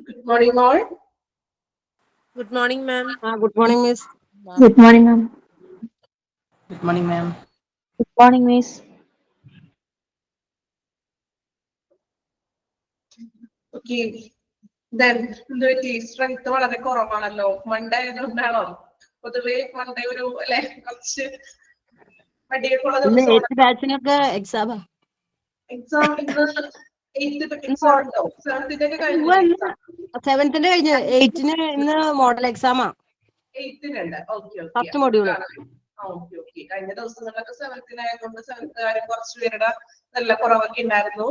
Good morning, all. Good morning, ma'am. Good morning, Miss. Good morning, ma'am. Good morning, ma'am. Good morning, Miss. Okay. Then the strength വളരെ കുറവാണല്ലോ. Monday ആയതുകൊണ്ടാണോ? പൊതുവെ Monday ഒരു അല്ലെ കുറച്ച് മടിയൊക്കെയുള്ള ദിവസമാണ്. ബാച്ചിനൊക്കെ exam exam ഇന്ന് 8th exam ഉണ്ടോ? 7th ഒക്കെ കഴിഞ്ഞു. 7th കഴിഞ്ഞ് 8th ഇന്ന് മോഡൽ എക്സാമാ. 8th ഉണ്ട്. Okay okay. First module. Okay okay. കഴിഞ്ഞ ദിവസങ്ങളിലൊക്കെ 7th ആയതുകൊണ്ട് 7th കുറച്ച് പേരുടെ നല്ല കുറവൊക്കെ ഉണ്ടായിരുന്നു.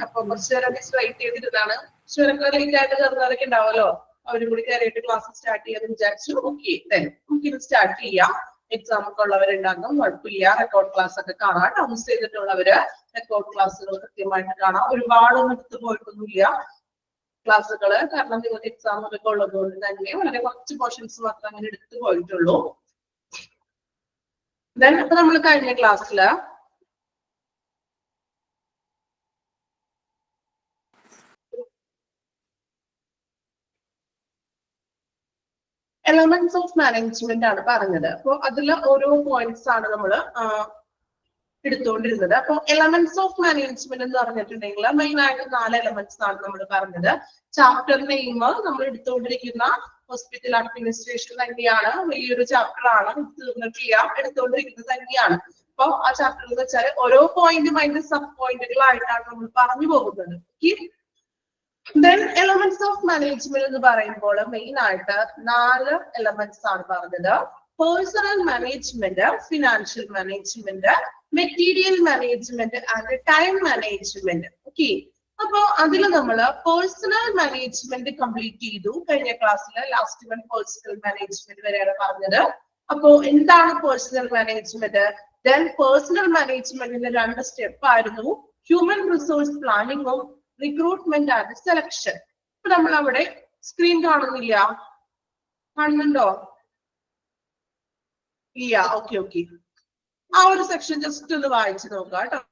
അപ്പൊ കുറച്ച് നേരം വെയിറ്റ് ചെയ്തിരുന്നാണ്. കുറച്ച് ലേറ്റ് ആയിട്ട് കയറുന്നവരൊക്കെ ഉണ്ടാവുമല്ലോ, അവരും കൂടി കയറിയിട്ട് ക്ലാസ് സ്റ്റാർട്ട് ചെയ്യാന്ന് വിചാരിച്ചു. ഓക്കെ, നമുക്കിത് സ്റ്റാർട്ട് ചെയ്യാം. എക്സാം ഒക്കെ ഉള്ളവരുണ്ടാകും, കുഴപ്പമില്ല. റെക്കോർഡ് ക്ലാസ് ഒക്കെ കാണാം. ഡൗൺസ് ചെയ്തിട്ടുള്ളവര് റെക്കോർഡ് ക്ലാസ്സുകൾ കൃത്യമായിട്ട് കാണാം. ഒരുപാടൊന്നും എടുത്തു പോയിട്ടൊന്നുമില്ല ക്ലാസ്സുകള്, കാരണം നിങ്ങൾക്ക് എക്സാം ഒക്കെ ഉള്ളത് കൊണ്ട് തന്നെ വളരെ കുറച്ച് പോർഷൻസ് മാത്രമേ അങ്ങനെ എടുത്തു പോയിട്ടുള്ളൂ. അപ്പൊ നമ്മൾ കഴിഞ്ഞ ക്ലാസ്സില് എലമെന്റ്സ് ഓഫ് മാനേജ്മെന്റ് ആണ് പറഞ്ഞത്. അപ്പൊ അതിൽ ഓരോ പോയിന്റ്സ് ആണ് നമ്മൾ എടുത്തുകൊണ്ടിരുന്നത്. അപ്പൊ എലമെന്റ്സ് ഓഫ് മാനേജ്മെന്റ് എന്ന് പറഞ്ഞിട്ടുണ്ടെങ്കിൽ മെയിൻ ആയിട്ട് 4 എലമെന്റ്സ് ആണ് നമ്മൾ പറഞ്ഞത്. ചാപ്റ്റർ നെയിം നമ്മൾ എടുത്തുകൊണ്ടിരിക്കുന്ന ഹോസ്പിറ്റൽ അഡ്മിനിസ്ട്രേഷൻ തന്നെയാണ്, വലിയൊരു ചാപ്റ്റർ ആണ്, തീർന്നിട്ടില്ല, എടുത്തുകൊണ്ടിരിക്കുന്നത് തന്നെയാണ്. അപ്പൊ ആ ചാപ്റ്റർ എന്ന് വെച്ചാൽ ഓരോ പോയിന്റും അതിന്റെ സബ് പോയിന്റുകളായിട്ടാണ് നമ്മൾ പറഞ്ഞു പോകുന്നത്. Then elements of management എന്ന് പറയുമ്പോൾ മെയിൻ ആയിട്ട് 4 എലമെന്റ്സ് ആണ് പറഞ്ഞത്. Personnel management, financial management, material management and time management. Okay, അപ്പൊ അതിൽ നമ്മൾ പേഴ്സണൽ മാനേജ്മെന്റ് കംപ്ലീറ്റ് ചെയ്തു കഴിഞ്ഞ ക്ലാസ്സിൽ. ലാസ്റ്റ് വൺ പേഴ്സണൽ മാനേജ്മെന്റ് വരെയാണ് പറഞ്ഞത്. അപ്പോ എന്താണ് പേഴ്സണൽ മാനേജ്മെന്റ്? ദെൻ പേഴ്സണൽ മാനേജ്മെന്റിന്റെ 2 സ്റ്റെപ്പ് ആയിരുന്നു, ഹ്യൂമൻ റിസോഴ്സ് പ്ലാനിങ്ങും റിക്രൂട്ട്മെന്റ് ആൻഡ് സെലക്ഷൻ. ഇപ്പൊ നമ്മൾ അവിടെ സ്ക്രീൻ കാണുന്നില്ല, കാണുന്നുണ്ടോ? ഇല്ല. ഓക്കെ ഓക്കെ, ആ ഒരു സെക്ഷൻ ജസ്റ്റ് ഒന്ന് വായിച്ചു നോക്കാം കേട്ടോ.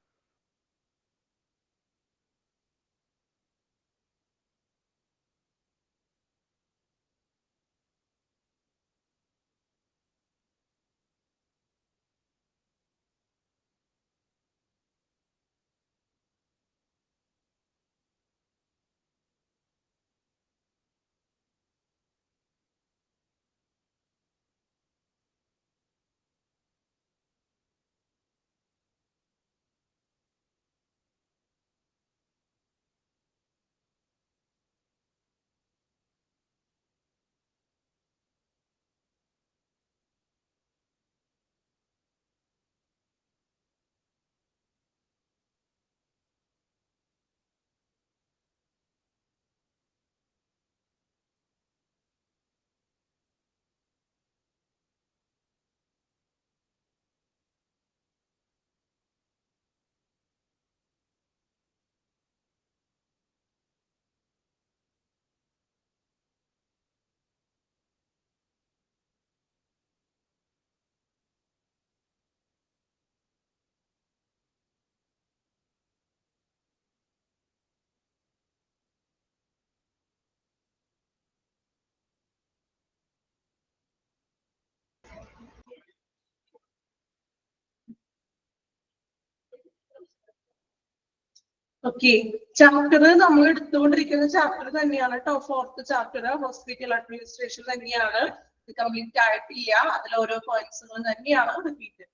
ഓക്കെ, ചാപ്റ്റർ നമ്മൾ എടുത്തുകൊണ്ടിരിക്കുന്ന ചാപ്റ്റർ തന്നെയാണ് കേട്ടോ. 4th ചാപ്റ്റർ ഹോസ്പിറ്റൽ അഡ്മിനിസ്ട്രേഷൻ തന്നെയാണ്. ഇത് കംപ്ലീറ്റ് ആയിട്ടില്ല, അതിൽ ഓരോ പോയിന്റ്സുകൾ തന്നെയാണ് റിപ്പീറ്റ്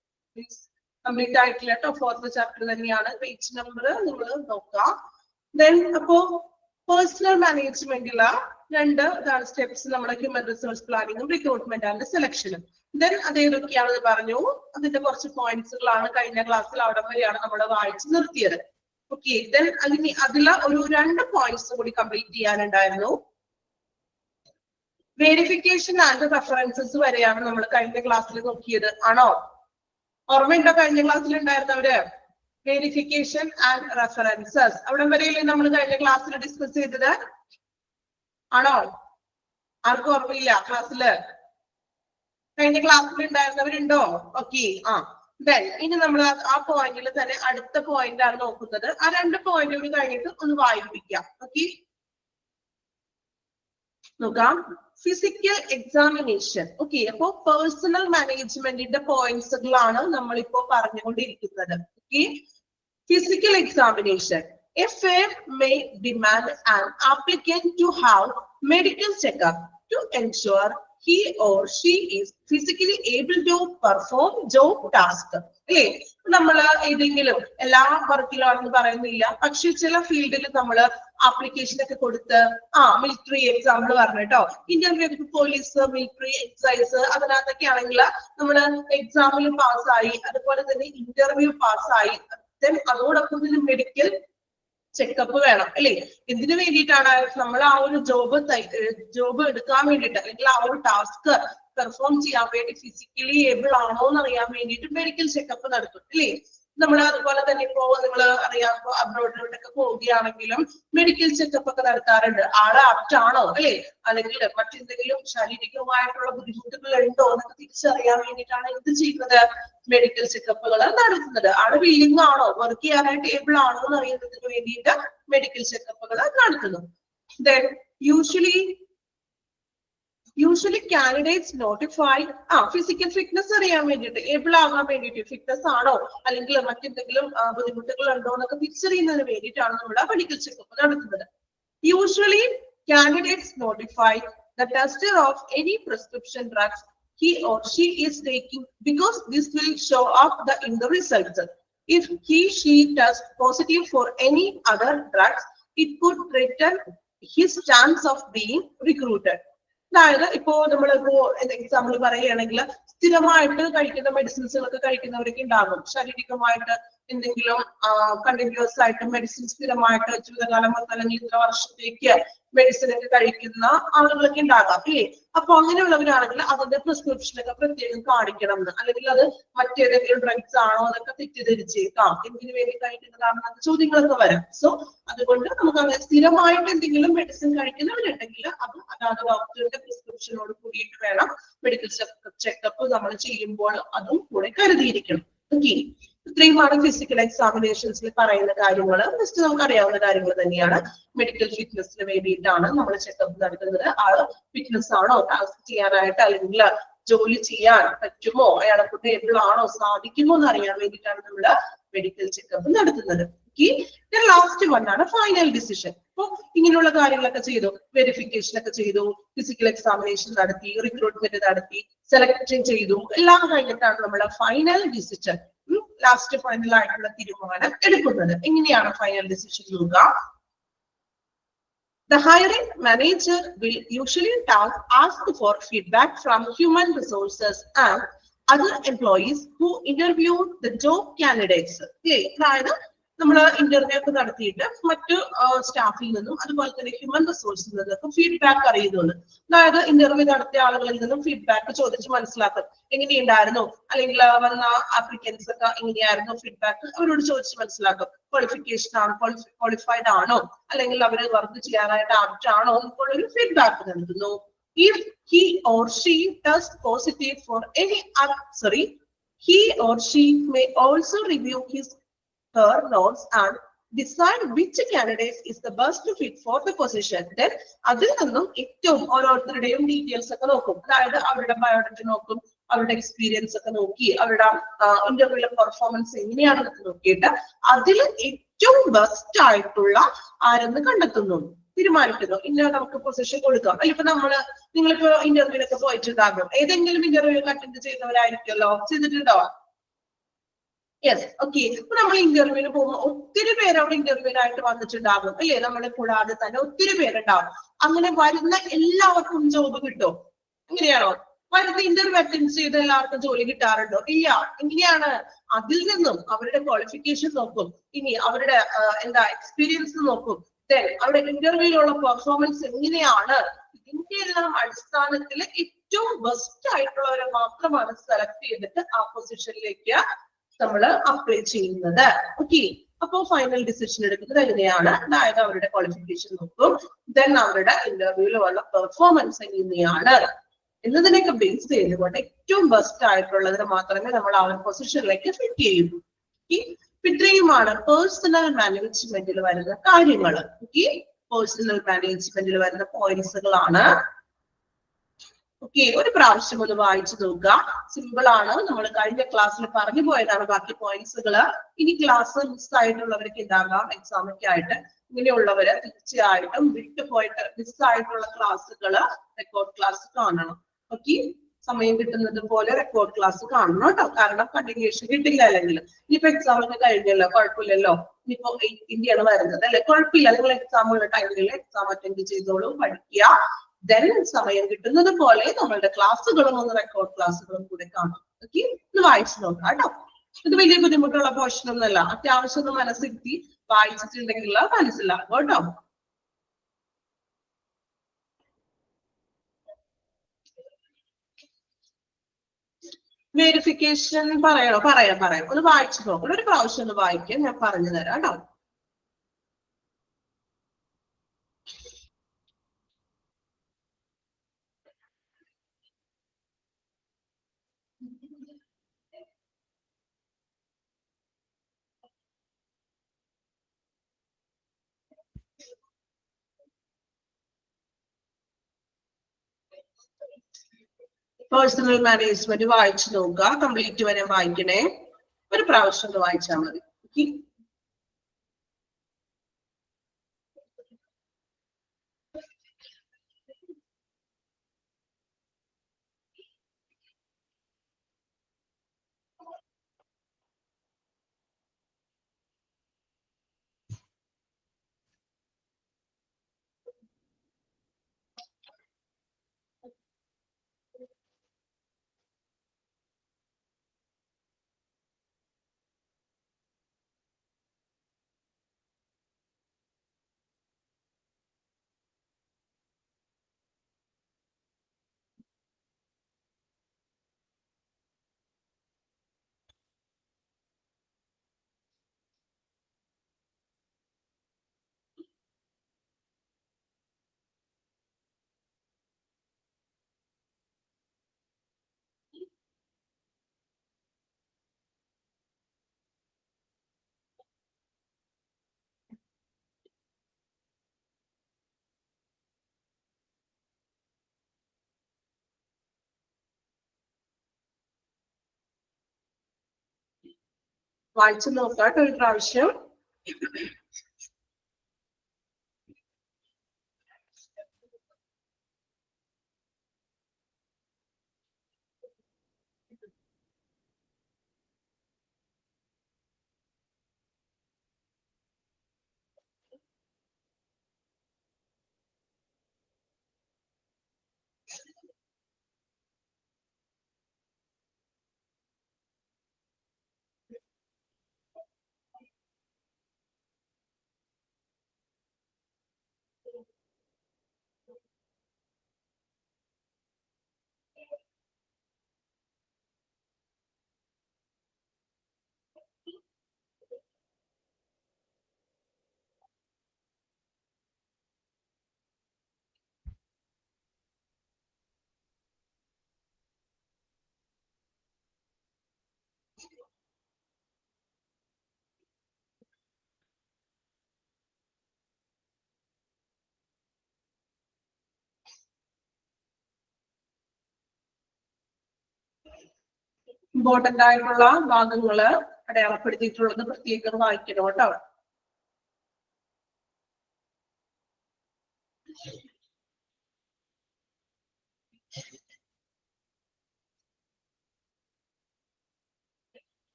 കംപ്ലീറ്റ് ആയിട്ടില്ല കേട്ടോ. 4th ചാപ്റ്റർ തന്നെയാണ്. പേജ് നമ്പർ നിങ്ങൾ നോക്കാം. ദെൻ അപ്പോ പേഴ്സണൽ മാനേജ്മെന്റില 2 ഇതാണ് സ്റ്റെപ്സ്, നമ്മുടെ ഹ്യൂമൻ റിസോഴ്സ് പ്ലാനിങ്ങും റിക്രൂട്ട്മെന്റ് ആൻഡ് സെലക്ഷനും. ദെൻ അതേതൊക്കെയാണെന്ന് പറഞ്ഞു. അതിന്റെ കുറച്ച് പോയിന്റ്സുകളാണ് കഴിഞ്ഞ ക്ലാസ്സിൽ അവിടെ വരെയാണ് നമ്മൾ വായിച്ചു നിർത്തിയത്. ഓക്കെ, ദെൻ അതിൽ ഒരു 2 പോയിന്റ്സ് കൂടി കംപ്ലീറ്റ് ചെയ്യാനുണ്ടായിരുന്നു. വെരിഫിക്കേഷൻ ആൻഡ് റെഫറൻസസ് വരെയാണ് നമ്മൾ കഴിഞ്ഞ ക്ലാസ്സിൽ നോക്കിയത്. ആണോ? ഓർമ്മയുണ്ടോ കഴിഞ്ഞ ക്ലാസ്സിൽ ഉണ്ടായിരുന്നവര്? വെരിഫിക്കേഷൻ ആൻഡ് റെഫറൻസസ് അവിടെ വരെയല്ലേ നമ്മൾ കഴിഞ്ഞ ക്ലാസ്സിൽ ഡിസ്കസ് ചെയ്തത്? ആണോ? ആർക്കും ഓർമ്മയില്ല? ക്ലാസ്സില് കഴിഞ്ഞ ക്ലാസ്സിൽ ഉണ്ടായിരുന്നവരുണ്ടോ? ഓക്കെ, ദെൻ ഇനി നമ്മൾ ആ പോയിന്റിൽ തന്നെ അടുത്ത പോയിന്റ് ആണ് നോക്കുന്നത്. ആ 2 പോയിന്റ് കൂടി കഴിഞ്ഞിട്ട് ഒന്ന് വായിപ്പിക്കാം. ഓക്കെ, നോക്കാം. Physical examination. ഓക്കെ, അപ്പോ പേഴ്സണൽ മാനേജ്മെന്റിന്റെ പോയിന്റ്സുകളാണ് നമ്മളിപ്പോ പറഞ്ഞുകൊണ്ടിരിക്കുന്നത്. Okay, physical examination. A firm may demand an applicant to have medical checkup to ensure he or she is physically able to perform job task. അല്ലേ, നമ്മള് ഏതെങ്കിലും എല്ലാ വർക്കിലാണെന്ന് പറയുന്നില്ല, പക്ഷെ ചില ഫീൽഡിൽ നമ്മള് ആപ്ലിക്കേഷൻ ഒക്കെ കൊടുത്ത് മിലിറ്ററി എക്സാമ്പിൾ പറഞ്ഞു കേട്ടോ, ഇന്ത്യൻ പോലീസ്, മിലിറ്ററി, എക്സൈസ്, അതിനകത്തൊക്കെ ആണെങ്കിൽ നമ്മള് എക്സാമിൽ പാസ്സായി, അതുപോലെ തന്നെ ഇന്റർവ്യൂ പാസ്സായി, അതോടൊപ്പം തന്നെ മെഡിക്കൽ ചെക്കപ്പ് വേണം അല്ലെ. എന്തിനു വേണ്ടിയിട്ടാണ്? നമ്മൾ ആ ഒരു ജോബ് എടുക്കാൻ വേണ്ടിയിട്ട്, അല്ലെങ്കിൽ ആ ഒരു ടാസ്ക് പെർഫോം ചെയ്യാൻ വേണ്ടി ഫിസിക്കലി ഏബിൾ ആണോ എന്ന് അറിയാൻ വേണ്ടിയിട്ട് മെഡിക്കൽ ചെക്കപ്പ് നടത്തും അല്ലേ. നമ്മൾ അതുപോലെ തന്നെ ഇപ്പോ നിങ്ങൾ അറിയാം, അബ്രോഡിലോട്ടൊക്കെ പോവുകയാണെങ്കിലും മെഡിക്കൽ ചെക്കപ്പ് ഒക്കെ നടത്താറുണ്ട്. ആള് ആപ്റ്റ് ആണോ അല്ലെ, അല്ലെങ്കിൽ മറ്റെന്തെങ്കിലും ശാരീരികമായിട്ടുള്ള ബുദ്ധിമുട്ടുകൾ ഉണ്ടോ എന്നൊക്കെ തിരിച്ചറിയാൻ വേണ്ടിയിട്ടാണ് എന്ത് ചെയ്യുന്നത്? മെഡിക്കൽ ചെക്കപ്പുകൾ നടത്തുന്നത്. ആള് വില്ലിംഗ് ആണോ, വർക്ക് ചെയ്യാനായിട്ട് ഏബിൾ ആണോ എന്ന് അറിയുന്നതിന് വേണ്ടിയിട്ട് മെഡിക്കൽ ചെക്കപ്പുകൾ നടത്തുന്നു. Then usually candidates notify physical fitness അറിയാൻ വേണ്ടിയിട്ട്, ഏബിൾ ആകാൻ വേണ്ടിയിട്ട്, ഫിറ്റ്നസ് ആണോ അല്ലെങ്കിൽ മറ്റെന്തെങ്കിലും ബുദ്ധിമുട്ടുകൾ ഉണ്ടോ എന്നൊക്കെ തിരിച്ചറിയുന്നതിന് വേണ്ടിയിട്ടാണ് നമ്മുടെ മെഡിക്കൽ ചെക്കപ്പ് നടത്തുന്നത്. Usually candidates notify the tester of any prescription drugs he or she is taking, because this will show up in the results. If she tests positive for any other drugs, it could threaten his chance of being recruited. അതായത് ഇപ്പോ നമ്മളിപ്പോ example പറയുകയാണെങ്കിൽ, സ്ഥിരമായിട്ട് കഴിക്കുന്ന മെഡിസിൻസുകളൊക്കെ കഴിക്കുന്നവരൊക്കെ ഉണ്ടാകും. ശാരീരികമായിട്ട് എന്തെങ്കിലും continuous ആയിട്ട് മെഡിസിൻ സ്ഥിരമായിട്ട് ജീവിതകാലം അല്ലെങ്കിൽ ഇത്ര വർഷത്തേക്ക് മെഡിസിൻ ഒക്കെ കഴിക്കുന്ന ആളുകളൊക്കെ ഉണ്ടാകാം അല്ലേ. അപ്പൊ അങ്ങനെയുള്ളവരാണെങ്കിൽ അതിന്റെ പ്രിസ്ക്രിപ്ഷൻ ഒക്കെ പ്രത്യേകം കാണിക്കണം എന്ന്, അല്ലെങ്കിൽ അത് മറ്റേതെങ്കിലും ഡ്രഗ്സ് ആണോ അതൊക്കെ തെറ്റിദ്ധരിച്ചേക്കാം, എന്തിനു വേണ്ടി കഴിക്കുന്നതാണെന്ന ചോദ്യങ്ങളൊക്കെ വരാം. സോ അതുകൊണ്ട് നമുക്ക് അങ്ങനെ സ്ഥിരമായിട്ട് എന്തെങ്കിലും മെഡിസിൻ കഴിക്കുന്നവരുണ്ടെങ്കിൽ അത് അതാത് ഡോക്ടറുടെ പ്രിസ്ക്രിപ്ഷനോട് കൂടിയിട്ട് വേണം മെഡിക്കൽ ചെക്കപ്പ് നമ്മൾ ചെയ്യുമ്പോൾ അതും കൂടെ കരുതിയിരിക്കണം. ഓക്കെ, ഇത്രയുമാണ് ഫിസിക്കൽ എക്സാമിനേഷൻസിൽ പറയുന്ന കാര്യങ്ങൾ. ജസ്റ്റ് നമുക്ക് അറിയാവുന്ന കാര്യങ്ങൾ തന്നെയാണ്. മെഡിക്കൽ ഫിറ്റ്നസിന് വേണ്ടിയിട്ടാണ് നമ്മൾ ചെക്കപ്പ് നടത്തുന്നത്. ആള് ഫിറ്റ്നസ് ആണോ, ടാസ്ക് ചെയ്യാനായിട്ട് അല്ലെങ്കിൽ ജോലി ചെയ്യാൻ പറ്റുമോ, അയാളെ കൊണ്ട് ഏബിൾ ആണോ, സാധിക്കുമോ എന്ന് അറിയാൻ വേണ്ടിയിട്ടാണ് നമ്മൾ മെഡിക്കൽ ചെക്കപ്പ് നടത്തുന്നത്. ലാസ്റ്റ് വണ്ണാണ് ഫൈനൽ ഡിസിഷൻ. അപ്പൊ ഇങ്ങനെയുള്ള കാര്യങ്ങളൊക്കെ ചെയ്തു, വെരിഫിക്കേഷൻ ഒക്കെ ചെയ്തു, ഫിസിക്കൽ എക്സാമിനേഷൻ നടത്തി, റിക്രൂട്ട്മെന്റ് നടത്തി, സെലക്ഷൻ ചെയ്തു, എല്ലാം കഴിഞ്ഞിട്ടാണ് നമ്മുടെ ഫൈനൽ ഡിസിഷൻ, ലാസ്റ്റ് ഫൈനൽ ആയിട്ടുള്ള തീരുമാനം എടുക്കുന്നത്. എങ്ങനെയാണ് ഫൈനൽ ഡിസിഷൻ നോക്കുക. The hiring manager will usually ask for feedback from human resources and other employees who interviewed the job candidates. അതായത് നമ്മൾ ഇന്റർവ്യൂ ഒക്കെ നടത്തിയിട്ട് മറ്റു സ്റ്റാഫിൽ നിന്നും അതുപോലെ തന്നെ ഹ്യൂമൻ റിസോഴ്സിൽ നിന്നൊക്കെ ഫീഡ്ബാക്ക് അറിയുന്നുണ്ട്. അതായത് ഇന്റർവ്യൂ നടത്തിയ ആളുകളിൽ നിന്നും ഫീഡ്ബാക്ക് ചോദിച്ച് മനസ്സിലാക്കും. എങ്ങനെയുണ്ടായിരുന്നു, അല്ലെങ്കിൽ വന്ന ആപ്ലിക്കൻസ് ഒക്കെ എങ്ങനെയായിരുന്നു, ഫീഡ്ബാക്ക് അവരോട് ചോദിച്ച് മനസ്സിലാക്കും. ക്വാളിഫിക്കേഷൻ ആണോ, ക്വാളിഫൈഡ് ആണോ, അല്ലെങ്കിൽ അവർ വർക്ക് ചെയ്യാനായിട്ട് ആപ്റ്റ് ആണോ എന്നൊരു ഫീഡ്ബാക്ക് നൽകുന്നു. If he or she tests positive for any he or she may also review her notes and decide which candidate is the best fit for the position. Then അതിൽ നിന്നും ഏറ്റവും ഓരോരുത്തരുടെയും details ഒക്കെ നോക്കും. അതായത് അവരുടെ ബയോഡാറ്റ നോക്കും, അവരുടെ എക്സ്പീരിയൻസ് ഒക്കെ നോക്കി, അവരുടെ ഇന്റർവ്യൂവിലെ പെർഫോമൻസ് എങ്ങനെയാണെന്നൊക്കെ നോക്കിയിട്ട് അതിൽ ഏറ്റവും ബെസ്റ്റ് ആയിട്ടുള്ള ആരെന്ന് കണ്ടെത്തുന്നു, തീരുമാനിക്കുന്നു. ഇന്ന നമുക്ക് പൊസിഷൻ കൊടുക്കാം. ഇപ്പൊ നിങ്ങളിപ്പോ ഇന്റർവ്യൂവിനൊക്കെ പോയിട്ടുണ്ടാകും, ഏതെങ്കിലും ഇന്റർവ്യൂ അറ്റൻഡ് ചെയ്തവരായിരിക്കുമല്ലോ, ചെയ്തിട്ടുണ്ടോ? Yes, okay. ഇപ്പൊ നമ്മൾ ഇന്റർവ്യൂവിന് പോകുമ്പോൾ ഒത്തിരി പേര് അവിടെ ഇന്റർവ്യൂവിനായിട്ട് വന്നിട്ടുണ്ടാകും അല്ലേ. നമ്മളെ കൂടാതെ തന്നെ ഒത്തിരി പേരുണ്ടാവും. അങ്ങനെ വരുന്ന എല്ലാവർക്കും ജോബ് കിട്ടും? എങ്ങനെയാണോ? വരുന്ന ഇന്റർവ്യൂ അറ്റൻഡ് ചെയ്ത് എല്ലാവർക്കും ജോലി കിട്ടാറുണ്ടോ? ഇല്ല. എങ്ങനെയാണ്? അതിൽ നിന്നും അവരുടെ ക്വാളിഫിക്കേഷൻ നോക്കും, ഇനി അവരുടെ എക്സ്പീരിയൻസ് നോക്കും, അവരുടെ ഇന്റർവ്യൂവിലുള്ള പെർഫോമൻസ് എങ്ങനെയാണ്. ഇതിന്റെ എല്ലാം അടിസ്ഥാനത്തിൽ ഏറ്റവും ബെസ്റ്റ് ആയിട്ടുള്ളവരെ മാത്രമാണ് സെലക്ട് ചെയ്തിട്ട് ആ പൊസിഷനിലേക്ക് നമ്മൾ അപ്ലൈ ചെയ്യുന്നത്. ഓക്കെ, അപ്പോ ഫൈനൽ ഡിസിഷൻ എടുക്കുന്നത് എങ്ങനെയാണ്? അതായത് അവരുടെ ക്വാളിഫിക്കേഷൻ നോക്കും, ദെൻ അവരുടെ ഇന്റർവ്യൂവിലുള്ള പെർഫോമൻസ് എങ്ങനെയാണ് എന്നതിനൊക്കെ ബേസ് ചെയ്തുകൊണ്ട് ഏറ്റവും ബെസ്റ്റ് ആയിട്ടുള്ളതിന് മാത്രമേ നമ്മൾ ആ ഒരു പൊസിഷനിലേക്ക് ഫിറ്റ് ചെയ്യൂ. ഇത്രയുമാണ് പേഴ്സണൽ മാനേജ്മെന്റിൽ വരുന്ന കാര്യങ്ങൾ. പേഴ്സണൽ മാനേജ്മെന്റിൽ വരുന്ന പോയിന്റ്സുകളാണ്. ഓക്കെ, ഒരു പ്രാവശ്യം ഒന്ന് വായിച്ചു നോക്കുക. സിമ്പിൾ ആണ്, നമ്മൾ കഴിഞ്ഞ ക്ലാസ്സിൽ പറഞ്ഞു പോയതാണ് ബാക്കി പോയിന്റ്സുകൾ. ഇനി ക്ലാസ് മിസ് ആയിട്ടുള്ളവർക്ക് ഉണ്ടാകാം എക്സാം ഒക്കെ ആയിട്ട്. ഇങ്ങനെയുള്ളവര് തീർച്ചയായിട്ടും വിട്ടുപോയിട്ട് മിസ്സായിട്ടുള്ള ക്ലാസ്സുകൾ റെക്കോർഡ് ക്ലാസ് കാണണം. ഓക്കെ, സമയം കിട്ടുന്നത് പോലെ റെക്കോർഡ് ക്ലാസ് കാണണം കേട്ടോ. കാരണം കണ്ടിന്യൂഷൻ കിട്ടില്ല. അല്ലെങ്കിൽ ഇനിയിപ്പോ എക്സാം ഒക്കെ കഴിഞ്ഞല്ലോ, കുഴപ്പമില്ലല്ലോ. ഇനിയിപ്പോ 18 ആണ് വരുന്നത് അല്ലെ, കുഴപ്പമില്ല. നിങ്ങൾ എക്സാം ഉള്ള ടൈമിൽ എക്സാം അറ്റൻഡ് ചെയ്തോളൂ, പഠിക്കുക. ദെൻ സമയം കിട്ടുന്നത് പോലെ നമ്മളുടെ ക്ലാസ്സുകളും ഒന്ന് റെക്കോർഡ് ക്ലാസ്സുകളും കൂടെ കാണാം. ഓക്കെ, ഒന്ന് വായിച്ചു നോക്കാം കേട്ടോ. ഇത് വലിയ ബുദ്ധിമുട്ടുള്ള പോർഷൻ ഒന്നല്ല. അത്യാവശ്യം ഒന്ന് മനസ്സിരുത്തി വായിച്ചിട്ടുണ്ടെങ്കിൽ മനസ്സിലാകും കേട്ടോ. വെരിഫിക്കേഷൻ പറയാം. ഒന്ന് വായിച്ചു നോക്കണം. ഒരു പ്രാവശ്യം ഒന്ന് വായിക്കാൻ ഞാൻ പറഞ്ഞു തരാം കേട്ടോ. പേഴ്സണൽ മാനേജ്മെന്റ് വായിച്ചു നോക്കുക. കംപ്ലീറ്റ് വരെ വായിക്കണേ. ഒരു പ്രാവശ്യം ഒന്ന് വായിച്ചാൽ മതി. ഓക്കെ, വായിച്ചു നോക്കാട്ടോ ഒരു പ്രാവശ്യം. ഇമ്പോർട്ടന്റ് ആയിട്ടുള്ള ഭാഗങ്ങള് അടയാളപ്പെടുത്തിയിട്ടുള്ളത് പ്രത്യേകം വായിക്കണം കേട്ടോ.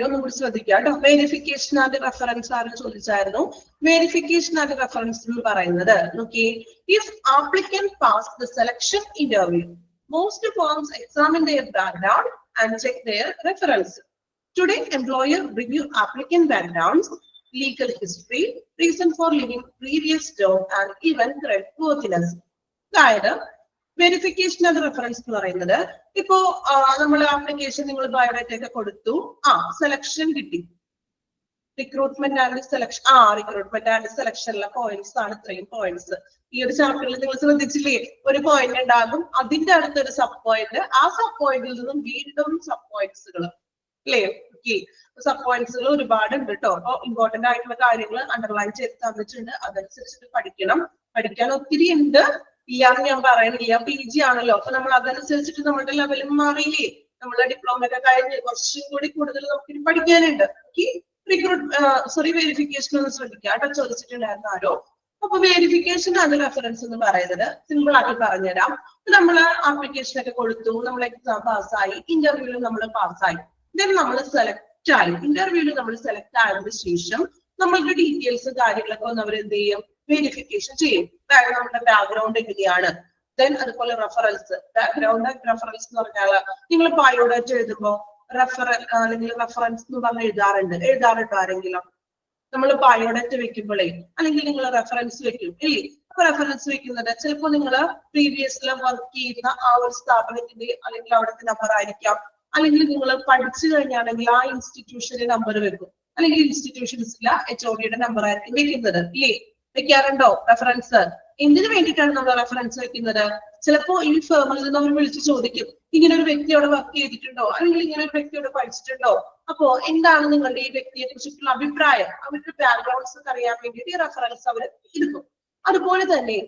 ഒന്നുകൂടി ശ്രദ്ധിക്കുക കേട്ടോ. വെരിഫിക്കേഷൻ ആൻഡ് റെഫറൻസ് ആണ് ചോദിച്ചായിരുന്നു. വെരിഫിക്കേഷൻ ആൻഡ് റെഫറൻസ് എന്ന് പറയുന്നത് നോക്കി, if applicant pass the selection interview, most firms examine their background and check their reference. Today, employer review applicant backgrounds, legal history, reason for leaving previous job, and even creditworthiness. അതായത് verification and reference എന്ന് പറയുന്നത് ഇപ്പോ നമ്മൾ application നിങ്ങൾ biodata ഒക്കെ കൊടുത്തു, selection കിട്ടി. Recruitment and selection recruitment and സെലക്ഷനിലെ പോയിന്റ്സ് ആണ് ഇത്രയും പോയിന്റ്സ്. ഈ ഒരു ചാപ്റ്ററിൽ നിങ്ങൾ ശ്രദ്ധിച്ചില്ലേ, ഒരു പോയിന്റ് ഉണ്ടാകും, അതിന്റെ അടുത്തൊരു സബ് പോയിന്റ്, ആ സബ് പോയിന്റിൽ നിന്നും വീണ്ടും സബ് പോയിന്റ്സുകൾ അല്ലേ. ഓക്കെ, സബ് പോയിന്റ്സുകൾ ഒരുപാട് ഉണ്ട് കേട്ടോ. അപ്പൊ ഇമ്പോർട്ടന്റ് ആയിട്ടുള്ള കാര്യങ്ങൾ അണ്ടർലൈൻ ചെയ്ത് തന്നിട്ടുണ്ട്, അതനുസരിച്ചിട്ട് പഠിക്കാൻ ഒത്തിരി ഉണ്ട്. ഇല്ലാന്ന് ഞാൻ പറയണില്ല, PG ആണല്ലോ, അപ്പൊ നമ്മൾ അതനുസരിച്ചിട്ട് നമ്മുടെ ലെവലും മാറിയില്ലേ. നമ്മളെ ഡിപ്ലോമ ഒക്കെ കഴിഞ്ഞ് കുറച്ചും കൂടി കൂടുതൽ നമുക്ക് പഠിക്കാനുണ്ട്. വെരിഫിക്കേഷൻ ഒന്ന് ശ്രദ്ധിക്കുക കേട്ടോ, ചോദിച്ചിട്ടുണ്ടായിരുന്നു ആരോ. അപ്പൊ വെരിഫിക്കേഷൻ ആൻഡ് റെഫറൻസ് എന്ന് പറയുന്നത് സിമ്പിൾ ആക്കി പറഞ്ഞുതരാം. നമ്മൾ ആപ്ലിക്കേഷൻ ഒക്കെ കൊടുത്തു, നമ്മൾ എക്സാം പാസ്സായി, ഇന്റർവ്യൂവിൽ നമ്മൾ പാസ്സായി, ദെൻ നമ്മൾ സെലക്ട് ആയി. ഇന്റർവ്യൂവിൽ നമ്മൾ സെലക്ട് ആയതിനു ശേഷം നമ്മളുടെ ഡീറ്റെയിൽസ് കാര്യങ്ങളൊക്കെ ഒന്ന് അവർ എന്ത് ചെയ്യും, വെരിഫിക്കേഷൻ ചെയ്യും. അതായത് നമ്മുടെ ബാക്ക്ഗ്രൗണ്ട് എങ്ങനെയാണ്, ദെൻ അതുപോലെ റെഫറൻസ്. ബാക്ക്ഗ്രൗണ്ട് റെഫറൻസ് എന്ന് പറഞ്ഞാൽ നിങ്ങൾ ബയോഡേറ്റ എഴുതുമ്പോൾ അല്ലെങ്കിൽ റെഫറൻസ് എന്ന് പറഞ്ഞ് എഴുതാറുണ്ടോ ആരെങ്കിലും? നമ്മൾ ബയോഡേറ്റ വെക്കുമ്പോഴേ അല്ലെങ്കിൽ നിങ്ങൾ റെഫറൻസ് വെക്കും ഇല്ലേ. അപ്പൊ റെഫറൻസ് വെക്കുന്നത് ചിലപ്പോൾ നിങ്ങൾ പ്രീവിയസിൽ വർക്ക് ചെയ്യുന്ന ആ ഒരു സ്ഥാപനത്തിന്റെ അല്ലെങ്കിൽ അവിടുത്തെ നമ്പർ ആയിരിക്കാം, അല്ലെങ്കിൽ നിങ്ങൾ പഠിച്ചു കഴിഞ്ഞാണെങ്കിൽ ആ ഇൻസ്റ്റിറ്റ്യൂഷന്റെ നമ്പർ വെക്കും, അല്ലെങ്കിൽ ഇൻസ്റ്റിറ്റ്യൂഷൻസിലെ HOD നമ്പർ ആയിരിക്കും വെക്കുന്നത് ഇല്ലേ. വെക്കാറുണ്ടോ റെഫറൻസ്? എന്തിനു വേണ്ടിയിട്ടാണ് നമ്മൾ റെഫറൻസ് വെക്കുന്നത്? ചിലപ്പോ ഈ ഫേമിൽ നിന്ന് അവർ വിളിച്ച് ചോദിക്കും, ഇങ്ങനെ ഒരു വ്യക്തി അവിടെ വർക്ക് ചെയ്തിട്ടുണ്ടോ, അല്ലെങ്കിൽ ഇങ്ങനെ ഒരു വ്യക്തി അവിടെ പഠിച്ചിട്ടുണ്ടോ, അപ്പോ എന്താണ് നിങ്ങളുടെ ഈ വ്യക്തിയെ കുറിച്ചിട്ടുള്ള അഭിപ്രായം, അവരുടെ ബാക്ക്ഗ്രൗണ്ട്സ് അറിയാൻ വേണ്ടിയിട്ട് ഈ റെഫറൻസ് അവർ എടുക്കും. അതുപോലെ തന്നെ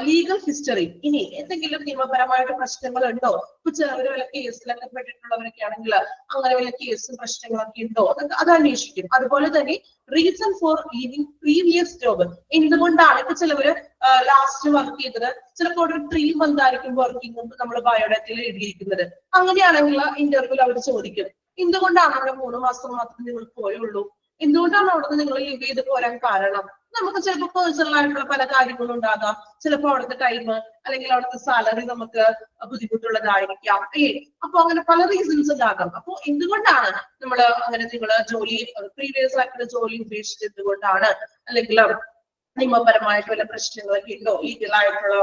ലീഗൽ ഹിസ്റ്ററി, ഇനി എന്തെങ്കിലും നിയമപരമായിട്ട് പ്രശ്നങ്ങൾ ഉണ്ടോ, ഇപ്പൊ ചിലവർ വല്ല കേസിലൊക്കെ പെട്ടിട്ടുള്ളവരൊക്കെ ആണെങ്കിൽ അങ്ങനെ വല്ല കേസും പ്രശ്നങ്ങളൊക്കെ ഉണ്ടോ അത് അന്വേഷിക്കും. അതുപോലെ തന്നെ reason for leaving previous job, എന്തുകൊണ്ടാണ് ഇപ്പൊ ചിലവര് ലാസ്റ്റ് വർക്ക് ചെയ്തത്, ചിലപ്പോൾ ഒരു 3 month ആയിരിക്കും വർക്കിംഗ് നമ്മൾ ബയോഡേറ്റയിൽ എഴുതിയിരിക്കുന്നത്. അങ്ങനെയാണെങ്കിൽ ഇന്റർവ്യൂവിൽ അവർ ചോദിക്കും, എന്തുകൊണ്ടാണ് അവിടെ 3 മാസം മാത്രം നിങ്ങൾ പോയുള്ളൂ, എന്തുകൊണ്ടാണ് അവിടെ നിങ്ങൾ ലീവ് ചെയ്ത് പോരാൻ കാരണം? നമുക്ക് ചിലപ്പോൾ പേഴ്സണൽ ആയിട്ടുള്ള പല കാര്യങ്ങളും ഉണ്ടാകാം, ചിലപ്പോൾ അവിടുത്തെ ടൈം അല്ലെങ്കിൽ അവിടുത്തെ സാലറി നമുക്ക് ബുദ്ധിമുട്ടുള്ളതായിരിക്കാം അല്ലേ. അപ്പൊ അങ്ങനെ പല റീസൺസ് ഉണ്ടാകാം. അപ്പൊ എന്തുകൊണ്ടാണ് നമ്മൾ അങ്ങനെ നിങ്ങൾ ജോലി പ്രീവിയസ് ആയിട്ടുള്ള ജോലി ഉപേക്ഷിച്ചത് എന്തുകൊണ്ടാണ്, അല്ലെങ്കിൽ നിയമപരമായിട്ട് വല്ല പ്രശ്നങ്ങളൊക്കെ ഉണ്ടോ, ലീഗലായിട്ടുള്ള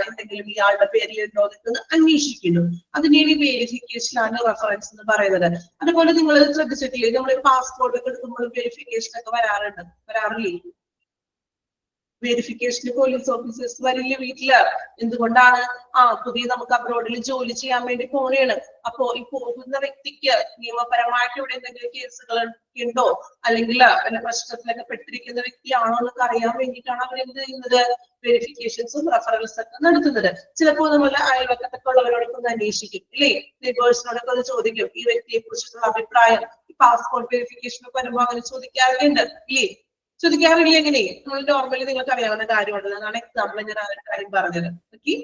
എന്തെങ്കിലും ഇയാളുടെ പേരിൽ ഉണ്ടോ എന്നൊക്കെ അന്വേഷിക്കുന്നു. അതിനെയാണ് വെരിഫിക്കേഷൻ ആണ് റെഫറൻസ് എന്ന് പറയുന്നത്. അതുപോലെ നിങ്ങൾ ശ്രദ്ധിച്ചിട്ടില്ലേ, നമ്മൾ പാസ്പോർട്ട് ഒക്കെ എടുക്കുമ്പോൾ വെരിഫിക്കേഷൻ ഒക്കെ വരാറില്ലേ? വെരിഫിക്കേഷന് പോലീസ് ഓഫീസേഴ്സ് വരില്ല വീട്ടില്. എന്തുകൊണ്ടാണ്? പുതിയ നമുക്ക് അബ്രോഡിൽ ജോലി ചെയ്യാൻ വേണ്ടി പോവുകയാണ്. അപ്പോ ഈ പോകുന്ന വ്യക്തിക്ക് നിയമപരമായിട്ട് ഇവിടെ എന്തെങ്കിലും കേസുകൾ ഉണ്ടോ, അല്ലെങ്കിൽ വല്ല പ്രശ്നത്തിലൊക്കെ പെട്ടിരിക്കുന്ന വ്യക്തിയാണോ എന്നൊക്കെ അറിയാൻ വേണ്ടിയിട്ടാണ് അവർ എന്ത് ചെയ്യുന്നത്, വെരിഫിക്കേഷൻസും റെഫറൻസും ഒക്കെ നടത്തുന്നത്. ചിലപ്പോൾ നമ്മൾ അയൽവക്കത്തൊക്കെ ഉള്ളവരോടൊക്കെ ഒന്ന് അന്വേഷിക്കും ഇല്ലേ, നെയ്ബേഴ്സിനോടൊക്കെ ഒന്ന് ചോദിക്കും ഈ വ്യക്തിയെ കുറിച്ചുള്ള അഭിപ്രായം. പാസ്പോർട്ട് വെരിഫിക്കേഷൻ ഒക്കെ വരുമ്പോൾ അങ്ങനെ ചോദിക്കാറുണ്ട് ഇല്ലേ, ചോദിക്കാറില്ല. എങ്ങനെ നമ്മൾ നോർമലി നിങ്ങൾക്ക് അറിയാവുന്ന കാര്യമുണ്ടല്ലോ, അതാണ് എക്സാമ്പിൾ ഞാൻ ആ കാര്യം പറഞ്ഞത്. ഓക്കെ,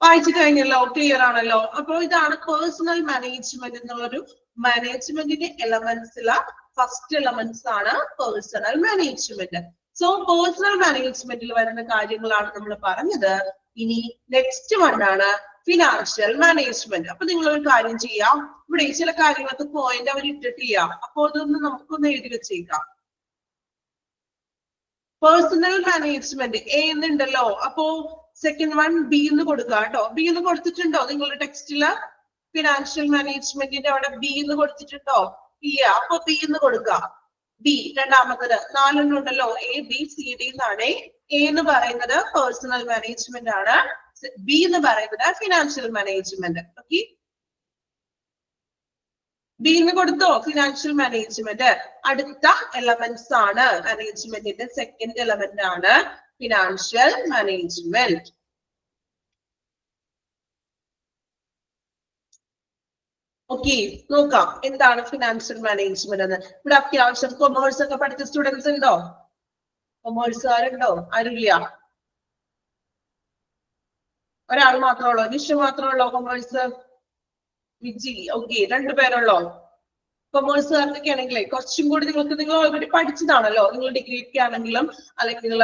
വായിച്ചു കഴിഞ്ഞല്ലോ, ക്ലിയർ ആണല്ലോ. അപ്പൊ ഇതാണ് പേഴ്സണൽ മാനേജ്മെന്റ് എന്നുള്ളൊരു മാനേജ്മെന്റിന്റെ എലമെന്റ്സിലെ ഫസ്റ്റ് എലമെന്റ്സ് ആണ് പേഴ്സണൽ മാനേജ്മെന്റ്. സോ പേഴ്സണൽ മാനേജ്മെന്റിൽ വരുന്ന കാര്യങ്ങളാണ് നമ്മൾ പറഞ്ഞത്. ഇനി നെക്സ്റ്റ് വൺ ആണ് ഫിനാൻഷ്യൽ മാനേജ്മെന്റ്. അപ്പൊ നിങ്ങൾ ഒരു കാര്യം ചെയ്യാം, ഇവിടെ ചില കാര്യങ്ങൾക്ക് പോയിന്റ് അവർ ഇട്ടിട്ടില്ല, അപ്പൊ അതൊന്ന് നമുക്കൊന്ന് എഴുതി വെച്ചേക്കാം. പേഴ്സണൽ മാനേജ്മെന്റ് എന്നുണ്ടല്ലോ, അപ്പോ സെക്കൻഡ് വൺ ബി എന്ന് കൊടുക്കുക കേട്ടോ. ബി എന്ന് കൊടുത്തിട്ടുണ്ടോ നിങ്ങളുടെ ടെക്സ്റ്റില്? ഫിനാൻഷ്യൽ മാനേജ്മെന്റിന്റെ അവിടെ ബി എന്ന് കൊടുത്തിട്ടുണ്ടോ? ഇല്ല, അപ്പൊ ബി എന്ന് കൊടുക്കുക. ബി രണ്ടാമത്തത് 4 ഉണ്ടല്ലോ, ABCD എന്നാണ്. എ എന്ന് പറയുന്നത് പേഴ്സണൽ മാനേജ്മെന്റ് ആണ്, ബി എന്ന് പറയുന്നത് ഫിനാൻഷ്യൽ മാനേജ്മെന്റ്. ഓക്കെ, ബി എന്ന് കൊടുത്തോ ഫിനാൻഷ്യൽ മാനേജ്മെന്റ്. അടുത്ത എലമെന്റ്സ് ആണ് മാനേജ്മെന്റിന്റെ സെക്കൻഡ് എലമെന്റ് ആണ് ഫിനാൻഷ്യൽ മാനേജ്മെന്റ്. ഓക്കെ, നോക്കാം എന്താണ് ഫിനാൻഷ്യൽ മാനേജ്മെന്റ് എന്ന്. ഇവിടെ അത്യാവശ്യം കൊമേഴ്സ് ഒക്കെ പഠിച്ച സ്റ്റുഡൻസ് ഉണ്ടോ? കൊമേഴ്സുകാരുണ്ടോ? ആരുമില്ല, ഒരാൾ മാത്രമേ ഉള്ളൂ, നിഷ മാത്രമേ ഉള്ളൂ കൊമേഴ്സ്. വിജി, ഓക്കെ, 2 പേരുള്ളോ? കൊമേഴ്സുകാർക്കൊക്കെ ആണെങ്കിലേ കുറച്ചും കൂടി നിങ്ങൾ ഓൾറെഡി പഠിച്ചതാണല്ലോ, നിങ്ങൾ ഡിഗ്രിക്ക് ആണെങ്കിലും അല്ലെങ്കിൽ നിങ്ങൾ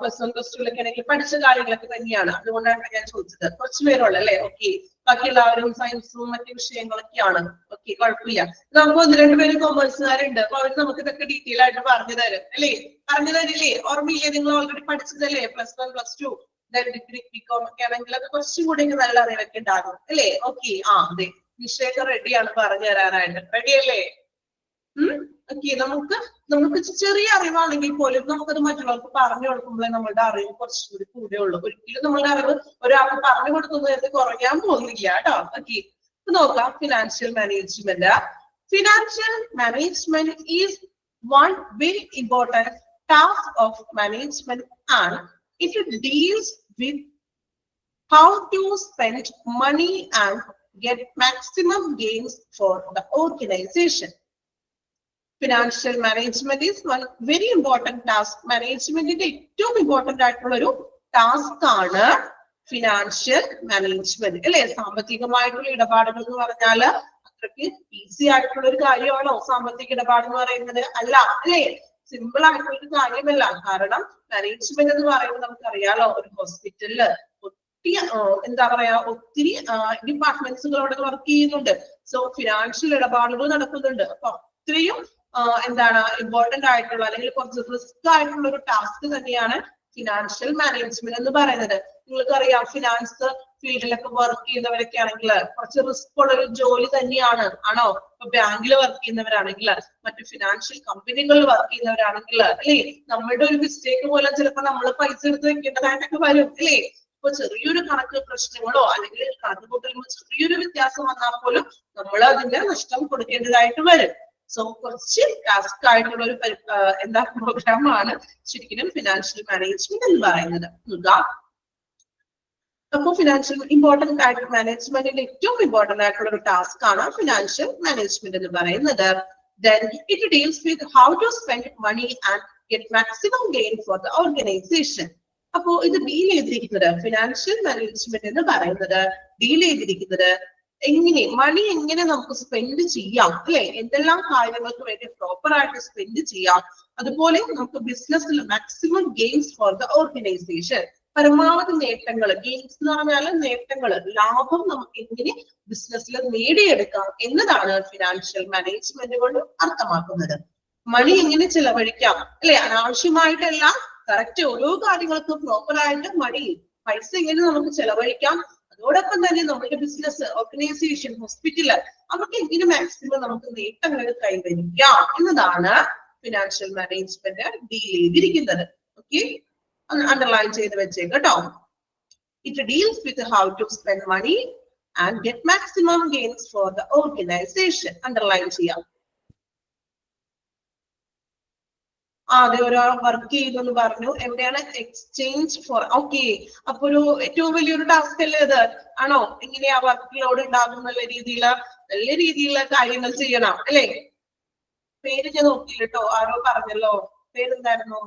+1 +2 ആണെങ്കിലും പഠിച്ച കാര്യങ്ങളൊക്കെ തന്നെയാണ്. അതുകൊണ്ടാണ് ഞാൻ ചോദിച്ചത്. കുറച്ച് പേരുള്ളൂ അല്ലേ? ഓക്കെ, ബാക്കി എല്ലാവരും സയൻസും മറ്റു വിഷയങ്ങളൊക്കെയാണ്. ഓക്കെ, കുഴപ്പമില്ല. നമുക്ക് 1-2 പേര് കൊമേഴ്സുകാരുണ്ട്, അപ്പൊ അവർ നമുക്ക് ഇതൊക്കെ ഡീറ്റെയിൽ ആയിട്ട് പറഞ്ഞു തരും അല്ലേ? പറഞ്ഞു തരില്ലേ? ഓർമ്മയില്ലേ? നിങ്ങൾ ഓൾറെഡി പഠിച്ചതല്ലേ +1 +2 ഡിഗ്രി ബികോം ഒക്കെ ആണെങ്കിൽ അത് കുറച്ചും കൂടി നല്ല അറിവൊക്കെ ഉണ്ടാകും അല്ലേ? ഓക്കെ, അതെ, നിഷയൊക്കെ റെഡിയാണ് പറഞ്ഞു തരാനായിട്ട്. റെഡി അല്ലേ? ഓക്കെ, നമുക്ക് ചെറിയ അറിവാണെങ്കിൽ പോലും നമുക്കത് മറ്റുള്ളവർക്ക് പറഞ്ഞു കൊടുക്കുമ്പോഴേ നമ്മളുടെ അറിവ് കുറച്ചുകൂടി കൂടെ ഉള്ളൂ. ഒരിക്കലും നമ്മളുടെ അറിവ് ഒരാൾക്ക് പറഞ്ഞു കൊടുക്കുന്നത് കുറയാൻ പോകുന്നില്ല കേട്ടോ. ഓക്കെ, നോക്കാം. Financial management. Financial management is one very important task of management, and it deals with how to spend money and get maximum gains for the organization. Financial management is one very important task. Management is ഏറ്റവും important ആയിട്ടുള്ള ഒരു task ആണ് financial management അല്ലെ? സാമ്പത്തികമായിട്ടുള്ള ഇടപാടുകൾ എന്ന് പറഞ്ഞാല് അത്രയ്ക്ക് ഈസി ആയിട്ടുള്ള ഒരു കാര്യമാണോ സാമ്പത്തിക ഇടപാട് എന്ന് പറയുന്നത്? അല്ല, അല്ലേ? സിമ്പിൾ ആയിട്ടുള്ള ഒരു കാര്യമല്ല. കാരണം മാനേജ്മെന്റ് എന്ന് പറയുമ്പോൾ നമുക്കറിയാലോ, ഒരു ഹോസ്പിറ്റലില് എന്താ പറയാ, ഒത്തിരി ഡിപ്പാർട്ട്മെന്റ്സുകളോട് വർക്ക് ചെയ്യുന്നുണ്ട്. സോ ഫിനാൻഷ്യൽ ഇടപാടുകൾ നടക്കുന്നുണ്ട്. അപ്പൊ അത്രയും എന്താണ് ഇമ്പോർട്ടന്റ് ആയിട്ടുള്ള അല്ലെങ്കിൽ കുറച്ച് റിസ്ക് ആയിട്ടുള്ള ഒരു ടാസ്ക് തന്നെയാണ് ഫിനാൻഷ്യൽ മാനേജ്മെന്റ് എന്ന് പറയുന്നത്. നിങ്ങൾക്കറിയാം, ഫിനാൻസ് ഫീൽഡിലൊക്കെ വർക്ക് ചെയ്യുന്നവരൊക്കെ ആണെങ്കിൽ കുറച്ച് റിസ്ക് ഉള്ള ഒരു ജോലി തന്നെയാണ്. ആണോ? ഇപ്പൊ ബാങ്കിൽ വർക്ക് ചെയ്യുന്നവരാണെങ്കിൽ, മറ്റു ഫിനാൻഷ്യൽ കമ്പനികളിൽ വർക്ക് ചെയ്യുന്നവരാണെങ്കിൽ അല്ലേ, നമ്മളുടെ ഒരു മിസ്റ്റേക്ക് പോലെ ചിലപ്പോൾ നമ്മൾ പൈസ എടുത്ത് വെക്കേണ്ടതായിട്ടൊക്കെ വരും അല്ലേ? ഇപ്പൊ ചെറിയൊരു കണക്ക് പ്രശ്നങ്ങളോ അല്ലെങ്കിൽ കണക്ക് കൂട്ടലുമ്പോൾ ചെറിയൊരു വ്യത്യാസം വന്നാൽ പോലും നമ്മൾ അതിന്റെ നഷ്ടം കൊടുക്കേണ്ടതായിട്ട് വരും. സോ കുറച്ച് ടാസ്ക് ആയിട്ടുള്ള ഒരു പ്രോഗ്രാമാണ് ശരിക്കും ഫിനാൻഷ്യൽ മാനേജ്മെന്റ് എന്ന് പറയുന്നത്. അപ്പൊ ഫിനാൻഷ്യൽ ഇമ്പോർട്ടന്റ് ആയിട്ട് മാനേജ്മെന്റിന്റെ ഏറ്റവും ഇമ്പോർട്ടന്റ് ആയിട്ടുള്ള ഒരു ടാസ്ക് ആണ് ഫിനാൻഷ്യൽ മാനേജ്മെന്റ് എന്ന് പറയുന്നത്. Then it deals with how to spend money and get maximum gain for the organization. അപ്പോ ഇത് ഡീൽ ചെയ്തിരിക്കുന്നത് ഫിനാൻഷ്യൽ മാനേജ്മെന്റ് എന്ന് പറയുന്നത് ഡീൽ ചെയ്തിരിക്കുന്നത് മണി എങ്ങനെ നമുക്ക് സ്പെൻഡ് ചെയ്യാം അല്ലെ? എന്തെല്ലാം കാര്യങ്ങൾക്ക് വേണ്ടി പ്രോപ്പർ ആയിട്ട് സ്പെൻഡ് ചെയ്യാം, അതുപോലെ നമുക്ക് ബിസിനസ്സിൽ maximum gains for the organisation, പരമാവധി നേട്ടങ്ങൾ, ഗെയിൻസ് എന്ന് പറഞ്ഞാൽ നേട്ടങ്ങൾ, ലാഭം നമുക്ക് എങ്ങനെ ബിസിനസ്സിൽ നേടിയെടുക്കാം എന്നതാണ് ഫിനാൻഷ്യൽ മാനേജ്മെന്റ് കൊണ്ട് അർത്ഥമാക്കുന്നത്. മണി എങ്ങനെ ചെലവഴിക്കാം അല്ലെ? അനാവശ്യമായിട്ടല്ല, കറക്റ്റ് ഓരോ കാര്യങ്ങൾക്കും പ്രോപ്പർ ആയിട്ട് മണി, പൈസ എങ്ങനെ നമുക്ക് ചെലവഴിക്കാം, അതോടൊപ്പം തന്നെ നമ്മുടെ ബിസിനസ്, ഓർഗനൈസേഷൻ, ഹോസ്പിറ്റല്, അവർക്ക് എങ്ങനെ മാക്സിമം നമുക്ക് നേട്ടങ്ങൾ കൈവരിക്കാം എന്നതാണ് ഫിനാൻഷ്യൽ മാനേജ്മെന്റ് ഡീൽ ചെയ്തിരിക്കുന്നത്. ഓക്കെ, അണ്ടർലൈൻ ചെയ്ത് വെച്ചേക്ക് കേട്ടോ. It deals with how to spend money and get maximum gains for the organisation. Underline ചെയ്യാം. അതെ, ഒരാൾ വർക്ക് ചെയ്തെന്ന് പറഞ്ഞു. എവിടെയാണ്? Exchange four. ഓക്കെ, അപ്പൊ ഒരു ഏറ്റവും വലിയൊരു ടാസ്ക് അല്ലേ ഇത്? ആണോ? എങ്ങനെയാ വർക്ക് ലോഡ് ഉണ്ടാകും? നല്ല രീതിയിലുള്ള കാര്യങ്ങൾ ചെയ്യണം അല്ലെ? പേര് ഞാൻ നോക്കിയില്ല കേട്ടോ, ആരോ പറഞ്ഞല്ലോ. പേരെന്തായിരുന്നു?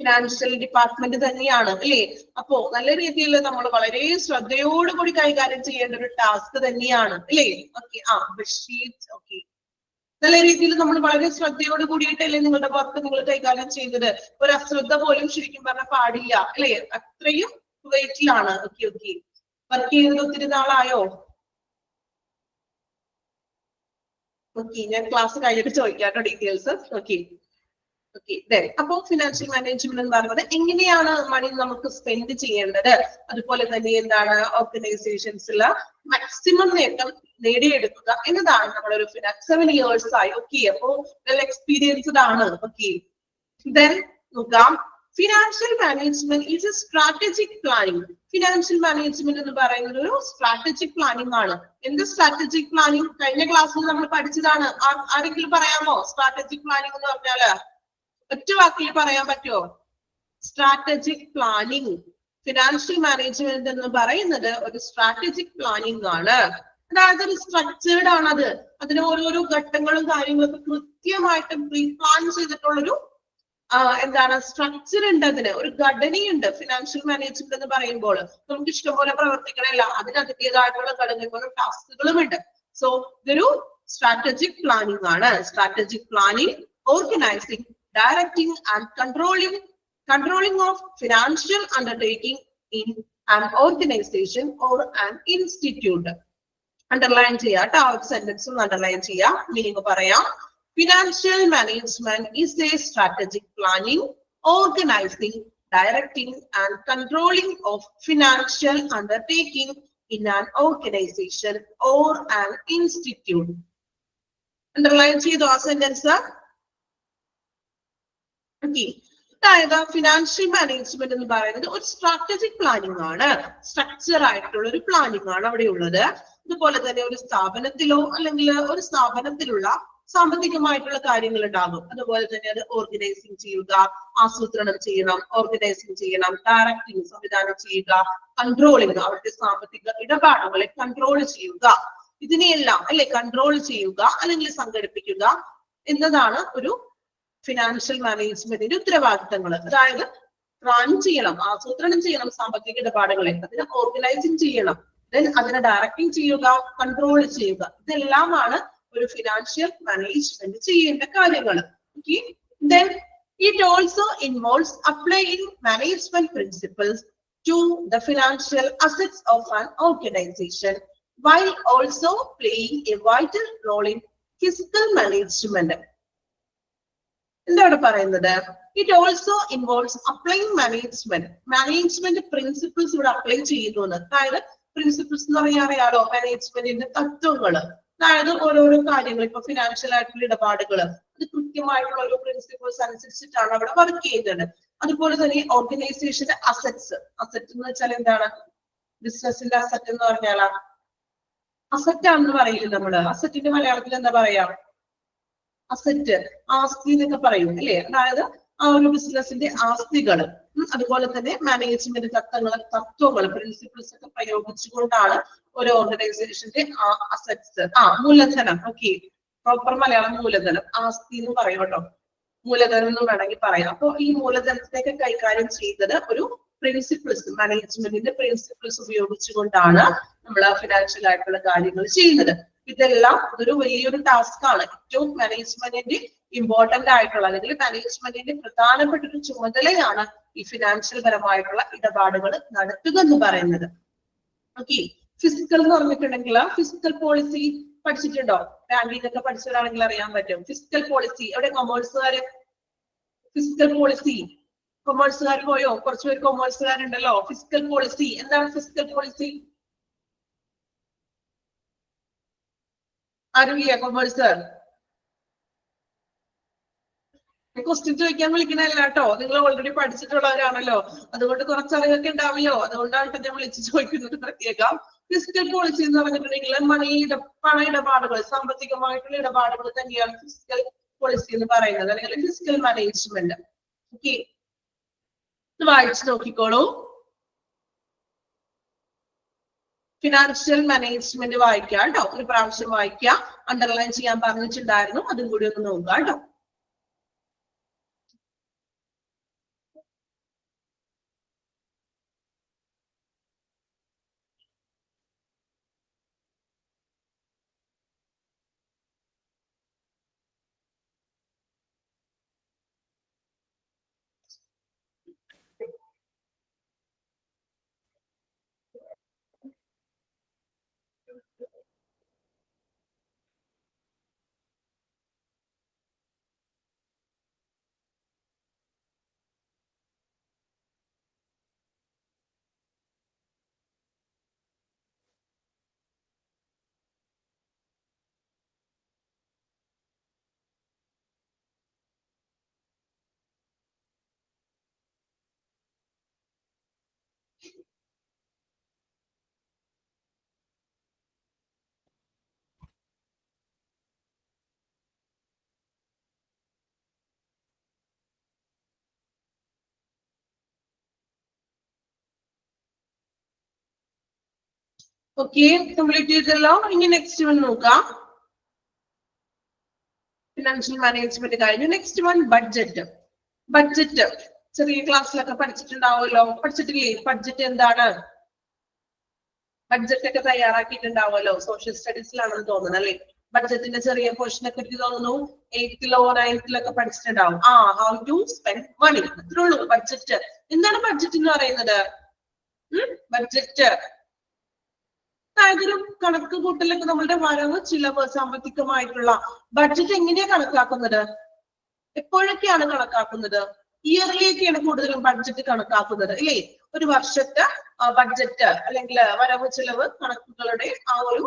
ഫിനാൻഷ്യൽ ഡിപ്പാർട്ട്മെന്റ് തന്നെയാണ് അല്ലേ? അപ്പോ നല്ല രീതിയിൽ നമ്മൾ വളരെ ശ്രദ്ധയോടുകൂടി കൈകാര്യം ചെയ്യേണ്ട ഒരു ടാസ്ക് തന്നെയാണ് അല്ലേ? ഓക്കെ, ബഷീർ. ഓക്കെ, നല്ല രീതിയിൽ നമ്മൾ വളരെ ശ്രദ്ധയോട് കൂടിയിട്ടല്ലേ നിങ്ങളുടെ വർക്ക് നിങ്ങൾ കൈകാര്യം ചെയ്യുന്നത്. ഒരു അശ്രദ്ധ പോലും ശരിക്കും പറഞ്ഞാൽ പാടില്ല അല്ലേ? അത്രയും വെയിറ്റിലാണ്. ഓക്കെ, വർക്ക് ചെയ്യുന്നത് ഒത്തിരി നാളായോ? ഓക്കെ, ഞാൻ ക്ലാസ് കഴിഞ്ഞിട്ട് ചോദിക്കാട്ടോ ഡീറ്റെയിൽസ്. ഓക്കെ, അപ്പോ ഫിനാൻഷ്യൽ മാനേജ്മെന്റ് എന്ന് പറയുന്നത് എങ്ങനെയാണ് മണി നമുക്ക് സ്പെൻഡ് ചെയ്യേണ്ടത്, അതുപോലെ തന്നെ എന്താണ് ഓർഗനൈസേഷൻസിൽ മാക്സിമം നേട്ടം നേടിയെടുക്കുക എന്നതാണ് നമ്മളൊരു 7 years ആയി. ഓക്കെ, അപ്പോ വെൽ എക്സ്പീരിയൻസ്ഡ് ആണ്. ഓക്കെ, ദെൻ നോക്കാം. Financial management is A strategic planning. Financial management എന്ന് പറയുന്നത് ഒരു സ്ട്രാറ്റജിക് പ്ലാനിങ് ആണ്. എന്ത് സ്ട്രാറ്റജിക് പ്ലാനിങ്? കഴിഞ്ഞ ക്ലാസ്സിൽ നമ്മൾ പഠിച്ചതാണ്. ആരെങ്കിലും പറയാമോ സ്ട്രാറ്റജിക് പ്ലാനിങ് എന്ന് പറഞ്ഞാല്? ഒറ്റ വാക്കിൽ പറയാൻ പറ്റുമോ? സ്ട്രാറ്റജിക് പ്ലാനിങ്, ഫിനാൻഷ്യൽ മാനേജ്മെന്റ് എന്ന് പറയുന്നത് ഒരു സ്ട്രാറ്റജിക് പ്ലാനിങ് ആണ്. അതായത് ഒരു സ്ട്രക്ചേർഡ് ആണ്. അതിന് ഓരോരോ ഘട്ടങ്ങളും കാര്യങ്ങളൊക്കെ കൃത്യമായിട്ട് പ്രീ പ്ലാൻ ചെയ്തിട്ടുള്ളൊരു എന്താണ് സ്ട്രക്ചർ ഉണ്ട്. അതിന് ഒരു ഘടനയുണ്ട്. ഫിനാൻഷ്യൽ മാനേജ്മെന്റ് എന്ന് പറയുമ്പോൾ നമുക്ക് ഇഷ്ടംപോലെ പ്രവർത്തിക്കണമല്ല, അതിന് അതിൻ്റെതായിട്ടുള്ള ഘടനകളും ടാസ്കുകളും ഉണ്ട്. സോ ഇതൊരു സ്ട്രാറ്റജിക് പ്ലാനിങ് ആണ്. Strategic planning, organising, directing and controlling of financial undertaking in an organization or an institute. Underline cheya sentence underline cheya, meaning paraya. Financial management is a strategic planning, organizing, directing and controlling of financial undertaking in an organization or an institute. Underline ചെയ്തു ആ sentence. അതായത് financial management എന്ന് പറയുന്നത് ഒരു strategic planning ആണ്, structure ആയിട്ടുള്ള ഒരു planning ആണ് അവിടെ ഉള്ളത്. അതുപോലെ തന്നെ ഒരു സ്ഥാപനത്തിലോ അല്ലെങ്കിൽ ഒരു സ്ഥാപനത്തിലുള്ള സാമ്പത്തികമായിട്ടുള്ള കാര്യങ്ങൾ ഉണ്ടാകും. അതുപോലെ തന്നെ അത് ഓർഗനൈസിങ് ചെയ്യുക, ആസൂത്രണം ചെയ്യണം, ഓർഗനൈസിങ് ചെയ്യണം, ഡയറക്ടിങ് സംവിധാനം ചെയ്യുക, കൺട്രോളിങ് അവിടുത്തെ സാമ്പത്തിക ഇടപാടുകളെ കൺട്രോൾ ചെയ്യുക, ഇതിനെയെല്ലാം അല്ലെ കൺട്രോൾ ചെയ്യുക അല്ലെങ്കിൽ സംഘടിപ്പിക്കുക എന്നതാണ് ഒരു ഫിനാൻഷ്യൽ മാനേജ്മെന്റിന്റെ ഉത്തരവാദിത്തങ്ങൾ. അതായത് പ്ലാൻ ചെയ്യണം, ആസൂത്രണം ചെയ്യണം സാമ്പത്തിക ഇടപാടുകളെ, അതിനെ ഓർഗനൈസിങ് ചെയ്യണം, അതിനെ ഡയറക്ടിങ് ചെയ്യുക, കൺട്രോൾ ചെയ്യുക. ഇതെല്ലാമാണ് ഒരു ഫിനാൻഷ്യൽ മാനേജ്മെന്റ് ചെയ്യേണ്ട കാര്യങ്ങൾ. Then it also involves applying management principles to the financial assets of an organization while also playing a vital role in fiscal management. എന്താണ് പറയുന്നത്? It also involves applying management principles ഇവിടെ apply ചെയ്യുന്നു. അതായത് principles എന്ന് പറയാറിയാലോ മാനേജ്മെന്റിന്റെ തത്വങ്ങൾ. അതായത് ഓരോരോ കാര്യങ്ങൾ, ഇപ്പൊ ഫിനാൻഷ്യൽ ആയിട്ടുള്ള ഇടപാടുകൾ, അത് കൃത്യമായിട്ടുള്ള ഓരോ പ്രിൻസിപ്പിൾസ് അനുസരിച്ചിട്ടാണ് അവിടെ വർക്ക് ചെയ്യുന്നത്. അതുപോലെ തന്നെ ഓർഗനൈസേഷന്റെ അസറ്റ്സ് എന്ന് വെച്ചാൽ എന്താണ്? ബിസിനസിന്റെ അസറ്റ് എന്ന് പറഞ്ഞാൽ അസറ്റ് ആണെന്ന് പറയില്ല നമ്മള്. അസറ്റിന്റെ മലയാളത്തിൽ എന്താ പറയാ? അസറ്റ്, ആസ്തി എന്നൊക്കെ പറയും അല്ലെ? അതായത് ആ ഒരു ബിസിനസിന്റെ ആസ്തികൾ. അതുപോലെ തന്നെ മാനേജ്മെന്റ് തത്വങ്ങൾ പ്രിൻസിപ്പിൾസ് ഒക്കെ പ്രയോഗിച്ചുകൊണ്ടാണ് ഒരു ഓർഗനൈസേഷന്റെ അസറ്റ്സ്, മൂലധനം. ഓക്കെ, പ്രോപ്പർ മലയാളം മൂലധനം, ആസ്തി എന്ന് പറയും കേട്ടോ, മൂലധനം എന്ന് വേണമെങ്കിൽ പറയാം. അപ്പൊ ഈ മൂലധനത്തിനൊക്കെ കൈകാര്യം ചെയ്തത് ഒരു പ്രിൻസിപ്പിൾസ്, മാനേജ്മെന്റിന്റെ പ്രിൻസിപ്പിൾസ് ഉപയോഗിച്ചുകൊണ്ടാണ് നമ്മൾ ഫിനാൻഷ്യൽ ആയിട്ടുള്ള കാര്യങ്ങൾ ചെയ്യുന്നത്. ഇതെല്ലാം ഒരു വലിയൊരു ടാസ്ക് ആണ്. ഏറ്റവും മാനേജ്മെന്റിന്റെ ഇമ്പോർട്ടന്റ് ആയിട്ടുള്ള അല്ലെങ്കിൽ മാനേജ്മെന്റിന്റെ പ്രധാനപ്പെട്ട ഒരു ചുമതലയാണ് ഈ ഫിനാൻഷ്യൽ പരമായിട്ടുള്ള ഇടപാടുകൾ നടത്തുക എന്ന് പറയുന്നത്. ഓക്കെ, ഫിസിക്കൽ എന്ന് പറഞ്ഞിട്ടുണ്ടെങ്കിൽ ഫിസിക്കൽ പോളിസി പഠിച്ചിട്ടുണ്ടോ? ബാങ്കിങ് ഒക്കെ പഠിച്ചവരാണെങ്കിൽ അറിയാൻ പറ്റും. ഫിസിക്കൽ പോളിസി എവിടെ? കൊമേഴ്സുകാര് ഫിസിക്കൽ പോളിസി, കൊമേഴ്സുകാർ പോയോ? കുറച്ചുപേര് കൊമേഴ്സുകാരുണ്ടല്ലോ. ഫിസിക്കൽ പോളിസി എന്താണ്? ഫിസിക്കൽ പോളിസി അറിയില്ല? കൊമേഴ്സുകാർ ക്വസ്റ്റ്യൻ ചോദിക്കാൻ വിളിക്കണല്ല കേട്ടോ, നിങ്ങൾ ഓൾറെഡി പഠിച്ചിട്ടുള്ളവരാണല്ലോ, അതുകൊണ്ട് കുറച്ചറിവൊക്കെ ഉണ്ടാവില്ലോ, അതുകൊണ്ടാണ് ഞാൻ വിളിച്ച് ചോദിക്കുന്നത് പ്രത്യേകം. ഫിസിക്കൽ പോളിസി എന്ന് പറഞ്ഞിട്ടുണ്ടെങ്കിൽ പണ ഇടപാടുകൾ, സാമ്പത്തികമായിട്ടുള്ള ഇടപാടുകൾ തന്നെയാണ് ഫിസിക്കൽ പോളിസി എന്ന് പറയുന്നത്, അല്ലെങ്കിൽ ഫിസിക്കൽ മാനേജ്മെന്റ്. ഓക്കെ, വായിച്ചു നോക്കിക്കോളൂ. ഫിനാൻഷ്യൽ മാനേജ്മെന്റ് വായിക്കുക കേട്ടോ, ഒരു പ്രാവശ്യം വായിക്കുക. അണ്ടർലൈൻ ചെയ്യാൻ പറഞ്ഞിട്ടുണ്ടായിരുന്നു, അതും കൂടി ഒന്ന് നോക്കുക കേട്ടോ. ഓക്കെ, കംപ്ലീറ്റ് ചെയ്തല്ലോ. ഇനി നെക്സ്റ്റ് വൺ നോക്കാം. ഫിനാൻഷ്യൽ മാനേജ്മെന്റ് കഴിഞ്ഞു. Next one budget. ബഡ്ജറ്റ് ചെറിയ ക്ലാസ്സിലൊക്കെ പഠിച്ചിട്ടുണ്ടാവുമല്ലോ, പഠിച്ചിട്ടില്ലേ? ബഡ്ജറ്റ് എന്താണ്? ബഡ്ജറ്റ് ഒക്കെ തയ്യാറാക്കിയിട്ടുണ്ടാവുമല്ലോ, സോഷ്യൽ സ്റ്റഡീസിലാണെന്ന് തോന്നുന്നു അല്ലെ? ബഡ്ജറ്റിന്റെ ചെറിയ പോർഷൻ ഒക്കെ എനിക്ക് തോന്നുന്നു 8th-ലോ 9th-ലൊക്കെ പഠിച്ചിട്ടുണ്ടാവും. ഹൗ ടു സ്പെൻഡ് മണി, അത്രേ ഉള്ളൂ ബഡ്ജറ്റ്. എന്താണ് ബഡ്ജറ്റ് എന്ന് പറയുന്നത്? ബഡ്ജറ്റ് അതായത് ഒരു കണക്ക് കൂട്ടലൊക്കെ നമ്മളുടെ വരവ് ചിലവ് സാമ്പത്തികമായിട്ടുള്ള ബഡ്ജറ്റ് എങ്ങനെയാ കണക്കാക്കുന്നത്? എപ്പോഴൊക്കെയാണ് കണക്കാക്കുന്നത്? ഇയർലിയൊക്കെയാണ് കൂടുതലും ബഡ്ജറ്റ് കണക്കാക്കുന്നത് അല്ലേ? ഒരു വർഷത്തെ ബഡ്ജറ്റ് അല്ലെങ്കിൽ വരവ് ചെലവ് കണക്കുകളുടെ ആ ഒരു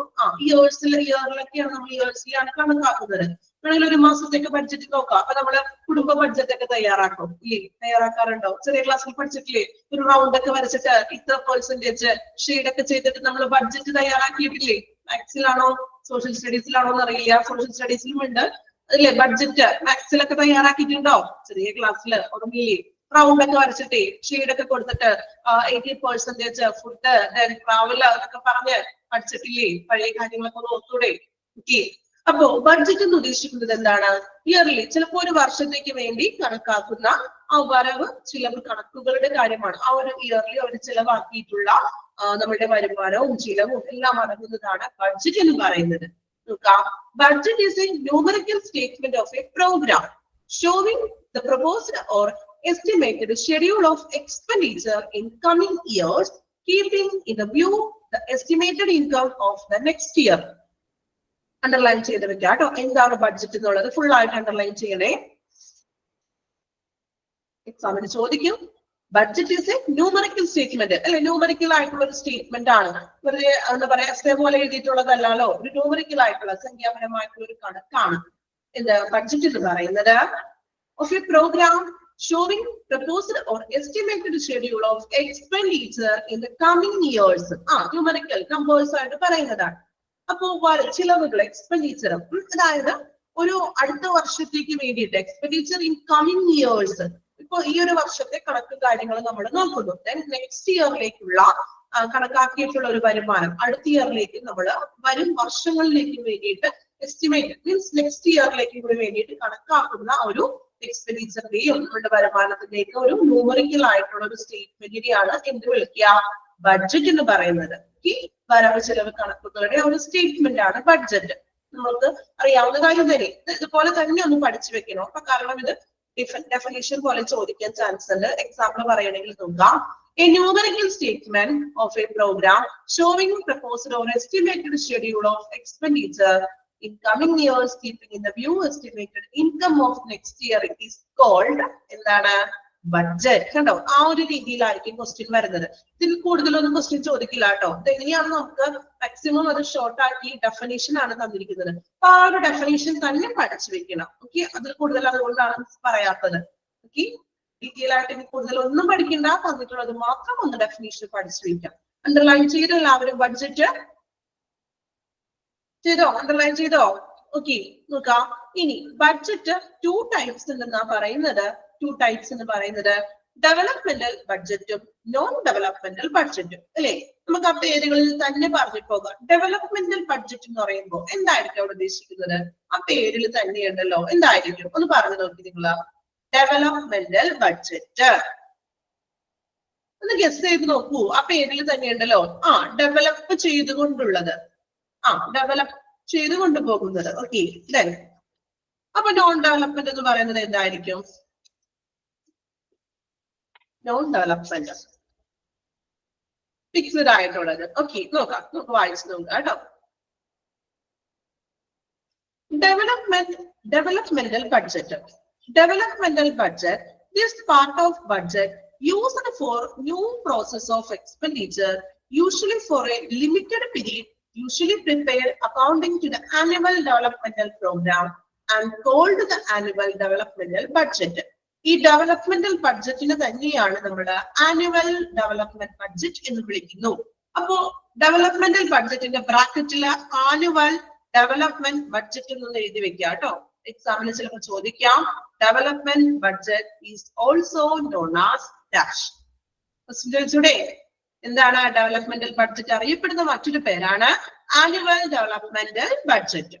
ഇയറിലൊക്കെയാണ് നമ്മൾ ഇയേഴ്സിലാണ് കണക്കാക്കുന്നത്. വേണമെങ്കിൽ ഒരു മാസത്തേക്ക് ബഡ്ജറ്റ് നോക്കാം. അപ്പൊ നമ്മള് കുടുംബ ബഡ്ജറ്റ് ഒക്കെ തയ്യാറാക്കും ഇല്ലേ? തയ്യാറാക്കാറുണ്ടോ? ചെറിയ ക്ലാസ്സിൽ പഠിച്ചിട്ടില്ലേ? ഒരു റൗണ്ട് ഒക്കെ വരച്ചിട്ട് ഇത്ര പെർസെന്റേജ് ഷെയ്ഡ് ഒക്കെ ചെയ്തിട്ട് നമ്മൾ ബഡ്ജറ്റ് തയ്യാറാക്കിയിട്ടില്ലേ? മാത്സിലാണോ സോഷ്യൽ സ്റ്റഡീസിലാണോ എന്നറിയില്ല. സോഷ്യൽ സ്റ്റഡീസിലും ഉണ്ട് അല്ലേ ബഡ്ജറ്റ്. മാത്സിലൊക്കെ തയ്യാറാക്കിയിട്ടുണ്ടോ? ചെറിയ ക്ലാസ്സിൽ ഓർമ്മയില്ലേ? റൗണ്ട് ഒക്കെ വരച്ചിട്ടേ ഷെയ്ഡ് ഒക്കെ കൊടുത്തിട്ട് 80% ഫുഡ് ട്രാവൽ എന്നൊക്കെ പറഞ്ഞ് പഠിച്ചിട്ടില്ലേ? പഴയ കാര്യങ്ങളൊക്കെ നോക്കൂടെ? ഓക്കെ. അപ്പോ ബഡ്ജറ്റ് എന്ന് ഉദ്ദേശിക്കുന്നത് എന്താണ്? ഇയർലി, ചിലപ്പോ ഒരു വർഷത്തേക്ക് വേണ്ടി കണക്കാക്കുന്ന ആ വരവ് ചിലവ് കണക്കുകളുടെ കാര്യമാണ്. ആ ഒരു ഇയർലി അവർ ചിലവാക്കിയിട്ടുള്ള നമ്മുടെ വരുമാനവും ചിലവും എല്ലാം അടങ്ങുന്നതാണ് ബഡ്ജറ്റ് എന്ന് പറയുന്നത്. നോക്കാം, budget is a numerical statement of a programme showing the proposed or estimated schedule of expenditure in coming years, keeping in the view the estimated income of the next year. Underline ചെയ്ത് വെക്കാം കേട്ടോ. എന്താണ് budget എന്നുള്ളത് full ആയിട്ട് underline ചെയ്യണേ. എക്സാമിന് ചോദിക്കും. Budget is a numerical statement അല്ലെ? ന്യൂമറിക്കൽ ആയിട്ടുള്ള ഒരു സ്റ്റേറ്റ്മെന്റ് ആണ്. വെറുതെ എന്താ പറയാ എസ്സേ പോലെ എഴുതിയിട്ടുള്ളതല്ലോ. ഒരു ന്യൂമറിക്കൽ ആയിട്ടുള്ള സംഖ്യാപരമായിട്ടുള്ള ഒരു കണക്കാണ് എന്താ ബഡ്ജറ്റ് എന്ന് പറയുന്നത്. Of a programme showing proposed or estimated schedule of expenditure in the coming years. Numerical numbers ആയിട്ട് പറയുന്നതാണ്. അപ്പോ ചിലവുകൾ എക്സ്പെൻഡിച്ചർ, അതായത് ഒരു അടുത്ത വർഷത്തേക്ക് വേണ്ടിയിട്ട് എക്സ്പെൻഡിച്ചർ ഇൻ കമ്മിങ് ഇയേഴ്സ്. ഇപ്പൊ ഈ ഒരു വർഷത്തെ കണക്ക് കാര്യങ്ങൾ നമ്മൾ നോക്കുന്നു. നെക്സ്റ്റ് ഇയറിലേക്കുള്ള കണക്കാക്കിയിട്ടുള്ള ഒരു വരുമാനം അടുത്ത ഇയറിലേക്ക് നമ്മൾ വരും വർഷങ്ങളിലേക്ക് വേണ്ടിയിട്ട് എസ്റ്റിമേറ്റ് മീൻസ് നെക്സ്റ്റ് ഇയറിലേക്ക് കൂടി വേണ്ടിയിട്ട് കണക്കാക്കുന്ന ഒരു എക്സ്പെൻഡിച്ചറിന്റെയും നമ്മുടെ വരുമാനത്തിന്റെയൊക്കെ ഒരു ന്യൂമറിക്കൽ ആയിട്ടുള്ള ഒരു സ്റ്റേറ്റ്മെന്റിനെയാണ് എന്ത് വിളിക്കുക? ബഡ്ജറ്റ് എന്ന് പറയുന്നത്. ഈ വരവ് ചെലവ് കണക്കുകളുടെ ഒരു സ്റ്റേറ്റ്മെന്റ് ആണ് ബഡ്ജറ്റ്. നമുക്ക് അറിയാവുന്ന കാര്യം തന്നെ. ഇതുപോലെ തന്നെ ഒന്ന് പഠിച്ചു വെക്കണം. അപ്പൊ കാരണം ഇത് ഡെഫിനിഷൻ പോലെ ചോദിക്കാൻ ചാൻസ് ഉണ്ട്. എക്സാമ്പിൾ പറയണമെങ്കിൽ നോക്കാം. A numerical statement of a program showing proposed or estimated schedule of expenditure in coming years, keeping in the view estimated income of next year, it is called എന്താണ്? Budget. കണ്ടോ? ആ ഒരു രീതിയിലായിരിക്കും question വരുന്നത്. ഇതിൽ കൂടുതലൊന്നും ക്വസ്റ്റ്യൻ ചോദിക്കില്ല കേട്ടോ. ഇതെങ്ങനെയാണ് നമുക്ക് മാക്സിമം അത് ഷോർട്ട് ആക്കി ഡെഫിനേഷൻ ആണ് തന്നിരിക്കുന്നത്. അപ്പൊ ആ ഒരു ഡെഫിനേഷൻ തന്നെ പഠിച്ചു വെക്കണം. ഓക്കെ, അതിൽ കൂടുതൽ അതുകൊണ്ടാണ് പറയാത്തത്. ഓക്കെ, ഡീറ്റെയിൽ ആയിട്ട് ഇനി കൂടുതൽ ഒന്നും പഠിക്കണ്ട, തന്നിട്ടുള്ളത് മാത്രം ഒന്ന് ഡെഫിനേഷൻ പഠിച്ചു വെക്കാം. അണ്ടർലൈൻ ചെയ്തോ എല്ലാവരും? ബഡ്ജറ്റ് ചെയ്തോ? അണ്ടർലൈൻ ചെയ്തോ? ഓക്കെ, നോക്കാം. ഇനി ബഡ്ജറ്റ് 2 ടൈപ്സ് ഉണ്ടെന്നാ പറയുന്നത്. 2 ടൈപ്സ് എന്ന് പറയുന്നത് ഡെവലപ്മെന്റൽ ബഡ്ജറ്റും നോൺ ഡെവലപ്മെന്റൽ ബഡ്ജറ്റും അല്ലെ? നമുക്ക് ആ പേരുകളിൽ തന്നെ പറഞ്ഞു പോകാം. ഡെവലപ്മെന്റൽ ബഡ്ജറ്റ് എന്ന് പറയുമ്പോൾ എന്തായിരിക്കും അവിടെ ഉദ്ദേശിക്കുന്നത്? ആ പേരിൽ തന്നെയുണ്ടല്ലോ. എന്തായിരിക്കും ഒന്ന് പറഞ്ഞു നോക്കി നിങ്ങള്. ഡെവലപ്മെന്റൽ ബഡ്ജറ്റ് ഒന്ന് ഗസ് ചെയ്ത് നോക്കൂ. ആ പേരിൽ തന്നെയുണ്ടല്ലോ. ഡെവലപ്പ് ചെയ്തുകൊണ്ടുള്ളത്, ഡെവലപ്പ് ചെയ്തുകൊണ്ട് പോകുന്നത്. ഓക്കെ, അപ്പൊ നോൺ ഡെവലപ്മെന്റ് എന്ന് പറയുന്നത് എന്തായിരിക്കും? നോൺ ഡെവലപ്മെന്റ് ഫിക്സ്ഡ് ആയിട്ടുള്ളത്. ഓക്കെ, നോക്കാം, നമുക്ക് വായിച്ചു നോക്കാം കേട്ടോ. Developmental budget. Developmental budget, this part of budget used for new process of expenditure, usually for a limited period, usually prepared according to the annual developmental program and called the annual developmental budget. ഈ developmental ബഡ്ജറ്റിന് തന്നെയാണ് നമ്മുടെ annual development budget എന്ന് വിളിക്കുന്നു. അപ്പോ developmental ബഡ്ജറ്റിന്റെ ബ്രാക്കറ്റില് annual development budget എന്ന് എഴുതി വെക്കുക കേട്ടോ. എക്സാമിന് ചിലപ്പോൾ ചോദിക്കാം. Development budget is also known as dash. ചോദിച്ചൂടെ? എന്താണ് ഡെവലപ്മെന്റൽ ബഡ്ജറ്റ്? അറിയപ്പെടുന്ന മറ്റൊരു പേരാണ് ആനുവൽ ഡെവലപ്മെന്റൽ ബഡ്ജറ്റ്.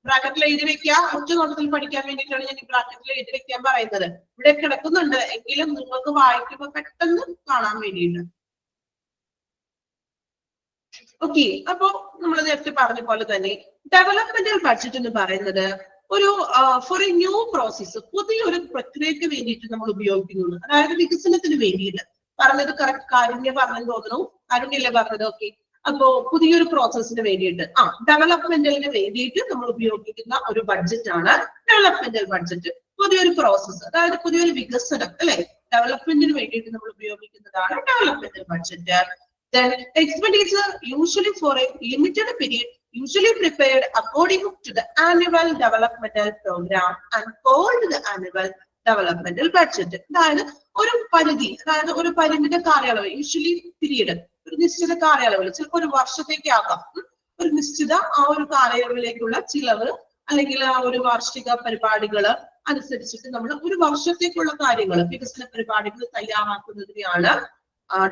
ബ്രാക്കറ്റിൽ എഴുതി വെക്കുക. ഒറ്റ നോട്ടത്തിൽ പഠിക്കാൻ വേണ്ടിയിട്ടാണ് ഞാൻ ഈ ബ്രാക്കറ്റിൽ എഴുതി വെക്കാൻ പറയുന്നത്. ഇവിടെ കിടക്കുന്നുണ്ട്, എങ്കിലും നിങ്ങൾക്ക് വായിക്കുമ്പോൾ പെട്ടെന്ന് കാണാൻ വേണ്ടിയിട്ട്. ഓക്കെ, അപ്പോ നമ്മൾ നേരത്തെ പറഞ്ഞ പോലെ തന്നെ ഡെവലപ്മെന്റൽ ബഡ്ജറ്റ് എന്ന് പറയുന്നത് ഒരു ഫോർ എ ന്യൂ പ്രോസസ്, പുതിയൊരു പ്രക്രിയക്ക് വേണ്ടിയിട്ട് നമ്മൾ ഉപയോഗിക്കുന്നു. അതായത് വികസനത്തിന് വേണ്ടിയിട്ട്. പറഞ്ഞത് കറക്റ്റ് കാരുണ്യ പറഞ്ഞെന്ന് തോന്നുന്നു. കാരുണ്യല്ലേ പറഞ്ഞത്? ഓക്കെ, അപ്പോ പുതിയൊരു പ്രോസസ്സിന് വേണ്ടിയിട്ട് ഡെവലപ്മെന്റലിന് വേണ്ടിയിട്ട് നമ്മൾ ഉപയോഗിക്കുന്ന ഒരു ബഡ്ജറ്റ് ആണ് ഡെവലപ്മെന്റൽ ബഡ്ജറ്റ്. പുതിയൊരു പ്രോസസ്സ്, അതായത് പുതിയൊരു വികസനം അല്ലെ, ഡെവലപ്മെന്റിന് വേണ്ടിയിട്ട് നമ്മൾ ഉപയോഗിക്കുന്നതാണ് developmental budget. Then expenditure usually for a limited period, usually prepared according to the annual developmental program and called the annual developmental budget. അതായത് ഒരു പരിധി, അതായത് ഒരു പരിമിത കാലയളവ്, യൂഷ്വലി പീരീഡ്, ഒരു നിശ്ചിത കാലയളവിൽ, ചിലപ്പോൾ ഒരു വർഷത്തേക്ക് ആകാം, ഒരു നിശ്ചിത ആ ഒരു കാലയളവിലേക്കുള്ള ചിലവ് അല്ലെങ്കിൽ ആ ഒരു വാർഷിക പരിപാടികൾ അനുസരിച്ചിട്ട് നമ്മൾ ഒരു വർഷത്തേക്കുള്ള കാര്യങ്ങൾ, വികസന പരിപാടികൾ തയ്യാറാക്കുന്നതിനെയാണ്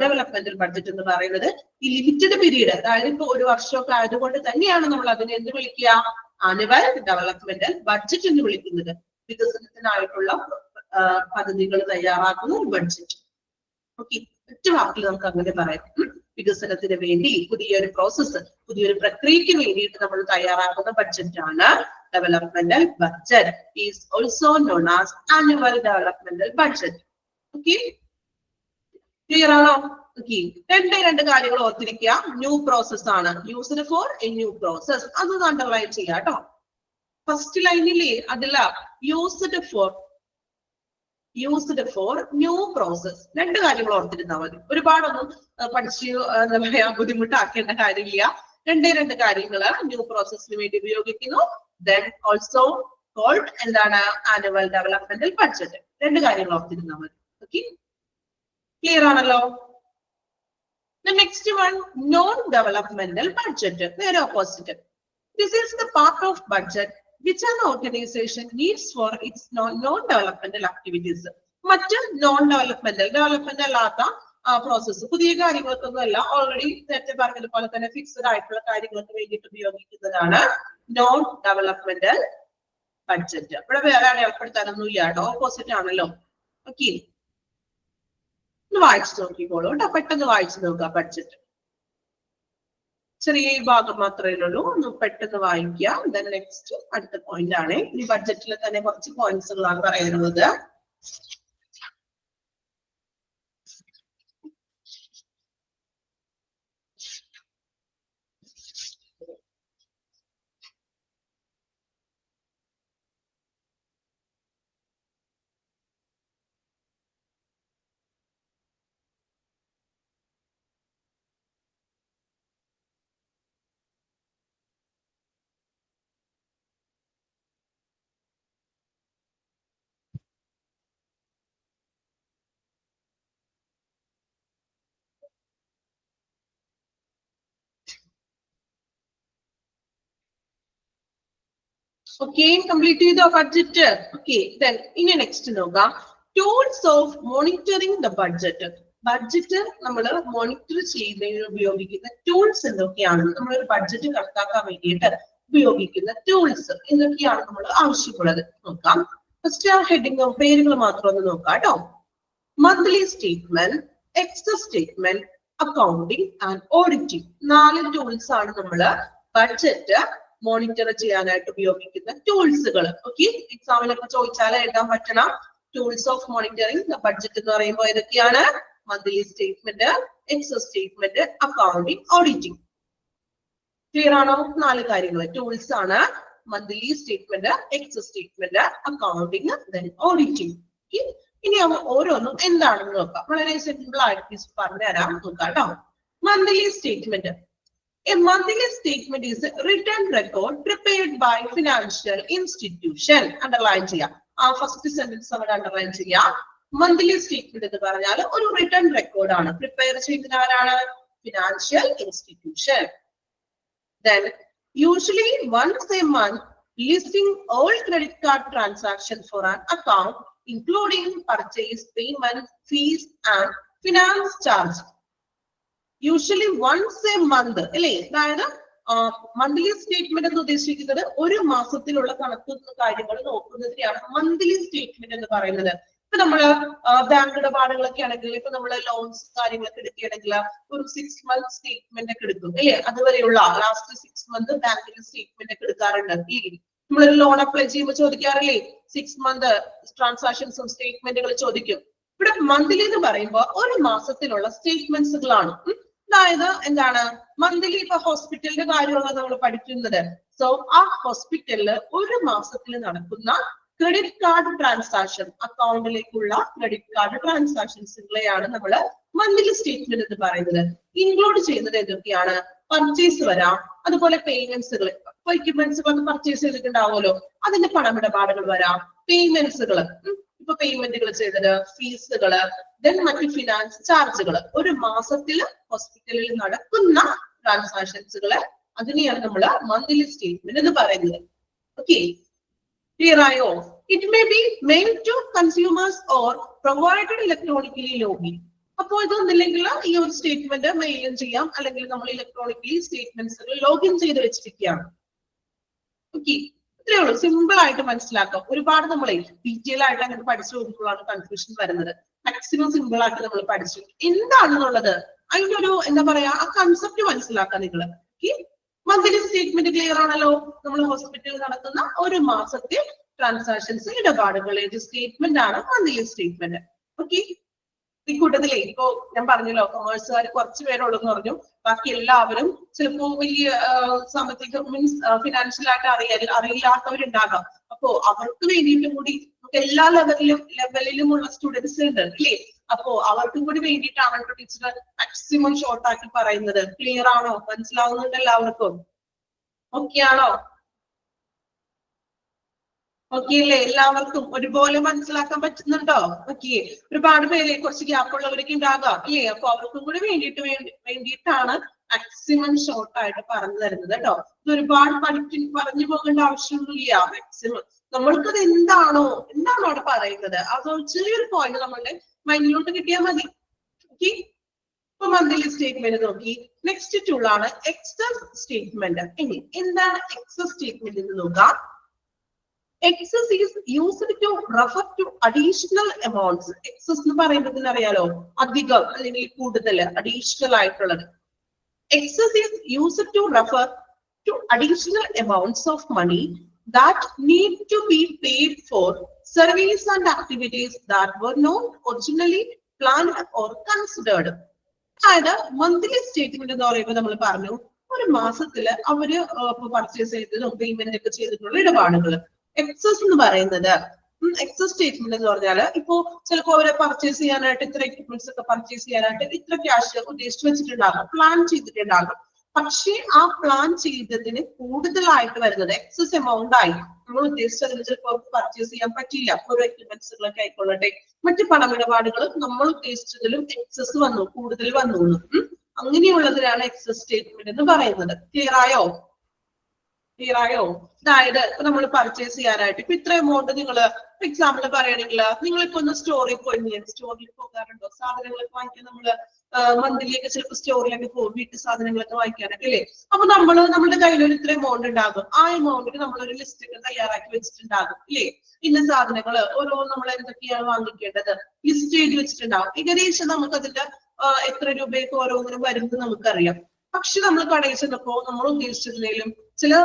ഡെവലപ്മെന്റൽ ബഡ്ജറ്റ് എന്ന് പറയുന്നത്. ഈ ലിമിറ്റഡ് പീരീഡ്, അതായത് ഇപ്പൊ ഒരു വർഷമൊക്കെ ആയതുകൊണ്ട് തന്നെയാണ് നമ്മൾ അതിനെ എന്ത് വിളിക്കുക, ആനുവൽ ഡെവലപ്മെന്റൽ ബഡ്ജറ്റ് എന്ന് വിളിക്കുന്നത്. വികസനത്തിനായിട്ടുള്ള പദ്ധതികൾ തയ്യാറാക്കുന്ന ഒരു ബഡ്ജറ്റ്. ഓക്കെ, ഒറ്റ വാക്കിൽ നമുക്ക് അങ്ങനെ പറയാം. വികസനത്തിന് വേണ്ടി പുതിയൊരു പ്രോസസ്സ്, പുതിയൊരു പ്രക്രിയക്ക് വേണ്ടിയിട്ട് നമ്മൾ തയ്യാറാക്കുന്ന ബഡ്ജറ്റ് ആണ് developmental budget. Is also known as annual developmental budget. Okay, clear ആണോ? ഓക്കെ, രണ്ട് കാര്യങ്ങൾ ഓർത്തിരിക്കുക. ന്യൂ പ്രോസസ് ആണ്, used for A new process, അതൊന്ന് അണ്ടർലൈൻ ചെയ്യാം കേട്ടോ. ഫസ്റ്റ് ലൈനിലെ അതില യൂസ്ഡ് ഫോർ ന്യൂ പ്രോസസ്, രണ്ട് കാര്യങ്ങൾ ഓർത്തിരുന്നാൽ മതി. ഒരുപാടൊന്നും പഠിച്ച് എന്താ പറയാ ബുദ്ധിമുട്ടാക്കേണ്ട കാര്യമില്ല. രണ്ട് കാര്യങ്ങൾ ന്യൂ പ്രോസസ്സിന് വേണ്ടി ഉപയോഗിക്കുന്നു. ദെൻ ഓൾസോ കോൾഡ് എന്താണ്, ആനുവൽ ഡെവലപ്മെന്റൽ ബഡ്ജറ്റ്. രണ്ട് കാര്യങ്ങൾ ഓർത്തിരുന്നാൽ മതി. ഓക്കെ, ക്ലിയർ ആണല്ലോ? Next one, non developmental budget, നേരെ opposite. This is the part of budget which an organization needs for its non-developmental activities. മറ്റ് നോൺ ഡെവലപ്മെന്റ് അല്ലാത്ത പ്രോസസ്സ്, പുതിയ കാര്യങ്ങൾക്കൊന്നും അല്ല, ഓൾറെഡി നേരത്തെ പറഞ്ഞതുപോലെ തന്നെ ഫിക്സഡ് ആയിട്ടുള്ള കാര്യങ്ങൾക്ക് വേണ്ടിയിട്ട് ഉപയോഗിക്കുന്നതാണ് നോൺ ഡെവലപ്മെന്റൽ ബഡ്ജറ്റ്. ഇവിടെ വേറെ ഏർപ്പെടുത്താനൊന്നും ഇല്ല കേട്ടോ, ഓപ്പോസിറ്റ് ആണല്ലോ. ഓക്കെ, ഒന്ന് വായിച്ചു നോക്കിക്കോളൂ കേട്ടോ, പെട്ടെന്ന് വായിച്ചു നോക്കുക. ബഡ്ജറ്റ് ചെറിയ ഭാഗം മാത്രമേ ഉള്ളൂ, ഒന്ന് പെട്ടെന്ന് വായിക്കാം. ദെൻ നെക്സ്റ്റ് അടുത്ത പോയിന്റ് ആണ്. ഈ ബഡ്ജറ്റിൽ തന്നെ കുറച്ച് പോയിന്റ്സുകളാണ് പറയുന്നത്. ഓക്കെ, കംപ്ലീറ്റ് ചെയ്തോ ബഡ്ജറ്റ്? ഓക്കെ, ദെൻ ഇനി നെക്സ്റ്റ് നോക്കാം, tools of monitoring the budget. Budget നമ്മൾ മോണിറ്റർ ചെയ്യുന്നതിന് ഉപയോഗിക്കുന്ന ടൂൾസ് എന്തൊക്കെയാണ്, നമ്മളൊരു ബഡ്ജറ്റ് കണക്കാക്കാൻ വേണ്ടിയിട്ട് ഉപയോഗിക്കുന്ന ടൂൾസ് എന്തൊക്കെയാണ് നമ്മൾ ആവശ്യമുള്ളത് നോക്കാം. ഫസ്റ്റ് ആ ഹെഡിങ് പേരുകൾ മാത്രം ഒന്ന് നോക്കാം കേട്ടോ. Monthly statement, excess statement, accounting and auditing. 4 tools ആണ് നമ്മൾ ബഡ്ജറ്റ് മോണിറ്റർ ചെയ്യാനായിട്ട് ഉപയോഗിക്കുന്ന ടൂൾസുകൾ. ഓക്കെ, എക്സാമിനൊക്കെ ചോദിച്ചാൽ എഴുതാൻ പറ്റണം. ടൂൾസ് ഓഫ് മോണിറ്ററിംഗ് ബഡ്ജറ്റ് എന്ന് പറയുമ്പോൾ ഏതൊക്കെയാണ്? Monthly statement, excess statement, accounting, auditing. Clear ആണോ? 4 കാര്യങ്ങൾ ടൂൾസ് ആണ്. Monthly statement, excess statement, accounting, then auditing. ഇനി ഓരോന്നും എന്താണെന്ന് നോക്കാം. വളരെ സിമ്പിൾ ആയിട്ട് പറഞ്ഞുതരാം, നോക്കാം കേട്ടോ. Monthly statement. A monthly statement is a written record prepared by financial institution. Underline ചെയ്യാം. ആ ഫസ്റ്റ് സെന്റൻസ് അവിടെ അണ്ടർലൈൻ ചെയ്യാം. മന്ത്ലി സ്റ്റേറ്റ്മെന്റ് എന്ന് പറഞ്ഞാൽ ഒരു റിട്ടേൺ റെക്കോർഡ് ആണ്. പ്രിപ്പയർ ചെയ്യുന്ന ആരാണ്? Financial institution. Then usually once a month listing all credit card transactions for an account including purchase, payment, fees and finance charge. Usually once a month അല്ലേ? അതായത് monthly statement എന്ന് ഉദ്ദേശിക്കുന്നത് ഒരു മാസത്തിലുള്ള കണക്ക് കാര്യങ്ങൾ നോക്കുന്നതിനെയാണ് മന്ത്ലി സ്റ്റേറ്റ്മെന്റ് എന്ന് പറയുന്നത്. ഇപ്പൊ നമ്മള് ബാങ്ക് ഇടപാടുകളൊക്കെ ആണെങ്കിൽ, ഇപ്പൊ നമ്മള് ലോൺസ് കാര്യങ്ങളൊക്കെ എടുക്കുകയാണെങ്കിൽ ഒരു 6 month സ്റ്റേറ്റ്മെന്റ് ഒക്കെ എടുക്കും അല്ലേ? അതുവരെയുള്ള ലാസ്റ്റ് 6 month ബാങ്കിന്റെ സ്റ്റേറ്റ്മെന്റ് ഒക്കെ എടുക്കാറുണ്ട്. നമ്മളൊരു ലോൺ അപ്ലൈ ചെയ്യുമ്പോൾ ചോദിക്കാറില്ലേ 6 month ട്രാൻസാക്ഷൻസും സ്റ്റേറ്റ്മെന്റുകൾ ചോദിക്കും. ഇവിടെ മന്ത്ലി എന്ന് പറയുമ്പോൾ ഒരു മാസത്തിലുള്ള സ്റ്റേറ്റ്മെന്റ്സുകളാണ്. അതായത് എന്താണ്? മന്ത്ലി ഇപ്പൊ ഹോസ്പിറ്റലിന്റെ കാര്യമാണ് നമ്മൾ പഠിക്കുന്നത്. സോ ആ ഹോസ്പിറ്റലില് ഒരു മാസത്തിൽ നടക്കുന്ന ക്രെഡിറ്റ് കാർഡ് ട്രാൻസാക്ഷൻ, അക്കൗണ്ടിലേക്കുള്ള ക്രെഡിറ്റ് കാർഡ് ട്രാൻസാക്ഷൻസുകളെയാണ് നമ്മൾ മന്ത്ലി സ്റ്റേറ്റ്മെന്റ് എന്ന് പറയുന്നത്. ഇൻക്ലൂഡ് ചെയ്യുന്നത് എന്തൊക്കെയാണ്? പർച്ചേസ് വരാം, അതുപോലെ പേയ്മെന്റ്സുകൾ, ഇപ്പൊ എക്യുപ്മെന്റ്സ് വന്ന് പർച്ചേസ് ചെയ്തിട്ടുണ്ടാവുമല്ലോ, അതിന്റെ പണമിടപാടുകൾ വരാം, പേയ്മെന്റ്സുകൾ, ഇപ്പൊ പേയ്മെന്റുകൾ ചെയ്തത്, ഫീസുകള്, ദെൻ മറ്റ് ഫിനാൻസ് ചാർജുകൾ, ഒരു മാസത്തിൽ ഹോസ്പിറ്റലിൽ നടക്കുന്ന ട്രാൻസാക്ഷൻസുകള്, അതിനെയാണ് നമ്മൾ മന്ത്ലി സ്റ്റേറ്റ്മെന്റ് എന്ന് പറയുന്നത്. ഓക്കെ, ക്ലിയർ ആയോ? It may be mailed to consumers or provided electronically login. അപ്പോൾ ഇതൊന്നില്ലെങ്കിൽ ഈ ഒരു സ്റ്റേറ്റ്മെന്റ് മെയിലും ചെയ്യാം, അല്ലെങ്കിൽ നമ്മൾ ഇലക്ട്രോണിക്കലി സ്റ്റേറ്റ്മെന്റ്സുകൾ ലോഗിൻ ചെയ്ത് വെച്ചിരിക്കുകയാണ്. ഓക്കെ, ഇത്രയേ ഉള്ളൂ. സിമ്പിൾ ആയിട്ട് മനസ്സിലാക്കാം. ഒരുപാട് നമ്മളെ ഡീറ്റെയിൽ ആയിട്ട് അങ്ങനെ പഠിച്ചു നോക്കുമ്പോഴാണ് കൺഫ്യൂഷൻ വരുന്നത്. മാക്സിമം സിമ്പിൾ ആയിട്ട് നമ്മൾ പഠിച്ചു എന്താണെന്നുള്ളത് അതിന്റെ ഒരു എന്താ പറയാ ആ കൺസെപ്റ്റ് മനസ്സിലാക്കാം നിങ്ങൾ. മന്ത്ലി സ്റ്റേറ്റ്മെന്റ് ക്ലിയർ ആണല്ലോ? നമ്മൾ ഹോസ്പിറ്റലിൽ നടക്കുന്ന ഒരു മാസത്തെ ട്രാൻസാക്ഷൻസ്, ഇടപാടുകളുടെ സ്റ്റേറ്റ്മെന്റ് ആണ് മന്ത്ലി സ്റ്റേറ്റ്മെന്റ്. ഓക്കെ, ഈ കൂട്ടത്തിലേ ഇപ്പോ ഞാൻ പറഞ്ഞല്ലോ കൊമേഴ്സുകാർ കുറച്ച് പേരുള്ളൂ എന്ന് പറഞ്ഞു, ബാക്കി എല്ലാവരും ചിലപ്പോ വലിയ സാമ്പത്തിക മീൻസ് ഫിനാൻഷ്യൽ ആയിട്ട് അറിയില്ലാത്തവരുണ്ടാകാം. അപ്പോ അവർക്ക് വേണ്ടിയിട്ടും കൂടി നമുക്ക് എല്ലാ ലെവലിലുമുള്ള സ്റ്റുഡൻസ് ഉണ്ട് അല്ലേ? അപ്പോ അവർക്കും കൂടി വേണ്ടിയിട്ടാണ് ടീച്ചർ മാക്സിമം ഷോർട്ട് ആക്കി പറയുന്നത്. ക്ലിയർ ആണോ? മനസ്സിലാവുന്നുണ്ട് എല്ലാവർക്കും? ഓക്കെ ആണോ? ഓക്കെ അല്ലേ? എല്ലാവർക്കും ഒരുപോലെ മനസ്സിലാക്കാൻ പറ്റുന്നുണ്ടോ? ഓക്കെ, ഒരുപാട് പേരെ കുറച്ച് ഗ്യാപ്പ് ഉള്ളവരൊക്കെ ഉണ്ടാകാം അല്ലേ? അപ്പൊ അവർക്കും കൂടി വേണ്ടിയിട്ടാണ് മാക്സിമം ഷോർട്ട് ആയിട്ട് പറഞ്ഞു തരുന്നത് കേട്ടോ. ഇത് ഒരുപാട് പറഞ്ഞു പോകേണ്ട ആവശ്യമൊന്നുമില്ല. മാക്സിമം നമ്മൾക്കത് എന്താണോ അവിടെ പറയുന്നത് അത് ചെറിയൊരു പോയിന്റ് നമ്മളുടെ മൈൻഡിലോട്ട് കിട്ടിയാൽ മതി. ഓക്കെ, ഇപ്പൊ മന്ത്ലി സ്റ്റേറ്റ്മെന്റ് നോക്കി. നെക്സ്റ്റ് ടൂൾ ആണ് എക്സസ് സ്റ്റേറ്റ്മെന്റ്. ഇനി എന്താണ് എക്സസ് സ്റ്റേറ്റ്മെന്റ് എന്ന് നോക്കാം. Excess is used to refer to additional amounts. Excess എന്ന് പറയുന്നതിന് അറിയാലോ, അധികം അല്ലെങ്കിൽ കൂടുതൽ, അഡീഷണൽ ആയിട്ടുള്ളത്. Excess is used to refer to additional amounts of money that need to be paid for service and activities that were not originally planned or considered. അതായത് monthly statement എന്ന് പറയുമ്പോൾ നമ്മൾ പറഞ്ഞു ഒരു മാസത്തില് അവര് പർച്ചേസ് ചെയ്തതും പേയ്മെന്റ് ഒക്കെ ചെയ്തിട്ടുള്ള ഇടപാടുകൾ. എക്സസ് എന്ന് പറയുന്നത്, എക്സസ് സ്റ്റേറ്റ്മെന്റ് എന്ന് പറഞ്ഞാല് ഇപ്പോ ചിലപ്പോ അവരെ പർച്ചേസ് ചെയ്യാനായിട്ട് ഇത്ര എക്യുപ്മെന്റ്സ് ഒക്കെ പർച്ചേസ് ചെയ്യാനായിട്ട് ഇത്ര ക്യാഷ് ഉദ്ദേശിച്ച് വെച്ചിട്ടുണ്ടാകും, പ്ലാൻ ചെയ്തിട്ടുണ്ടാകും. പക്ഷേ ആ പ്ലാൻ ചെയ്തതിന് കൂടുതലായിട്ട് വരുന്നത് എക്സസ് എമൗണ്ട് ആയി. നമ്മൾ ഉദ്ദേശിച്ചതിന് ചിലപ്പോൾ പർച്ചേസ് ചെയ്യാൻ പറ്റില്ല, ഓരോ എക്യുപ്മെന്റ്സുകളൊക്കെ ആയിക്കൊള്ളട്ടെ, മറ്റു പണമിടപാടുകൾ നമ്മൾ ഉദ്ദേശിച്ചതിലും എക്സസ് വന്നു, കൂടുതൽ വന്നു. അങ്ങനെയുള്ളതിനാണ് എക്സസ് സ്റ്റേറ്റ്മെന്റ് എന്ന് പറയുന്നത്. ക്ലിയർ ആയോ? അതായത് ഇപ്പൊ നമ്മൾ പർച്ചേസ് ചെയ്യാനായിട്ട് ഇപ്പൊ ഇത്ര എമൗണ്ട് നിങ്ങൾ എക്സാമ്പിൾ പറയുകയാണെങ്കിൽ നിങ്ങളിപ്പോ ഒന്ന് സ്റ്റോറിൽ പോകാറുണ്ടോ? സാധനങ്ങളൊക്കെ വാങ്ങിക്കാൻ നമ്മള് മന്ത്ലിയൊക്കെ ചിലപ്പോൾ സ്റ്റോറിലൊക്കെ പോകും, വീട്ടു സാധനങ്ങളൊക്കെ വാങ്ങിക്കാനൊക്കെ അല്ലേ? അപ്പൊ നമ്മുടെ കയ്യിൽ ഒരു ഇത്ര എമൗണ്ട് ഉണ്ടാകും. ആ എമൗണ്ടിന് നമ്മളൊരു ലിസ്റ്റ് ഒക്കെ തയ്യാറാക്കി വെച്ചിട്ടുണ്ടാകും അല്ലേ? ഇന്ന സാധനങ്ങള് ഓരോ നമ്മൾ എന്തൊക്കെയാണ് വാങ്ങിക്കേണ്ടത് ലിസ്റ്റ് എഴുതി വെച്ചിട്ടുണ്ടാകും. ഏകദേശം നമുക്ക് അതിന്റെ എത്ര രൂപയൊക്കെ ഓരോന്നിനും വരുന്നത് നമുക്കറിയാം. പക്ഷെ നമ്മൾ കടയിൽ ചെന്നപ്പോ നമ്മൾ ഉദ്ദേശിച്ചതിലും ചില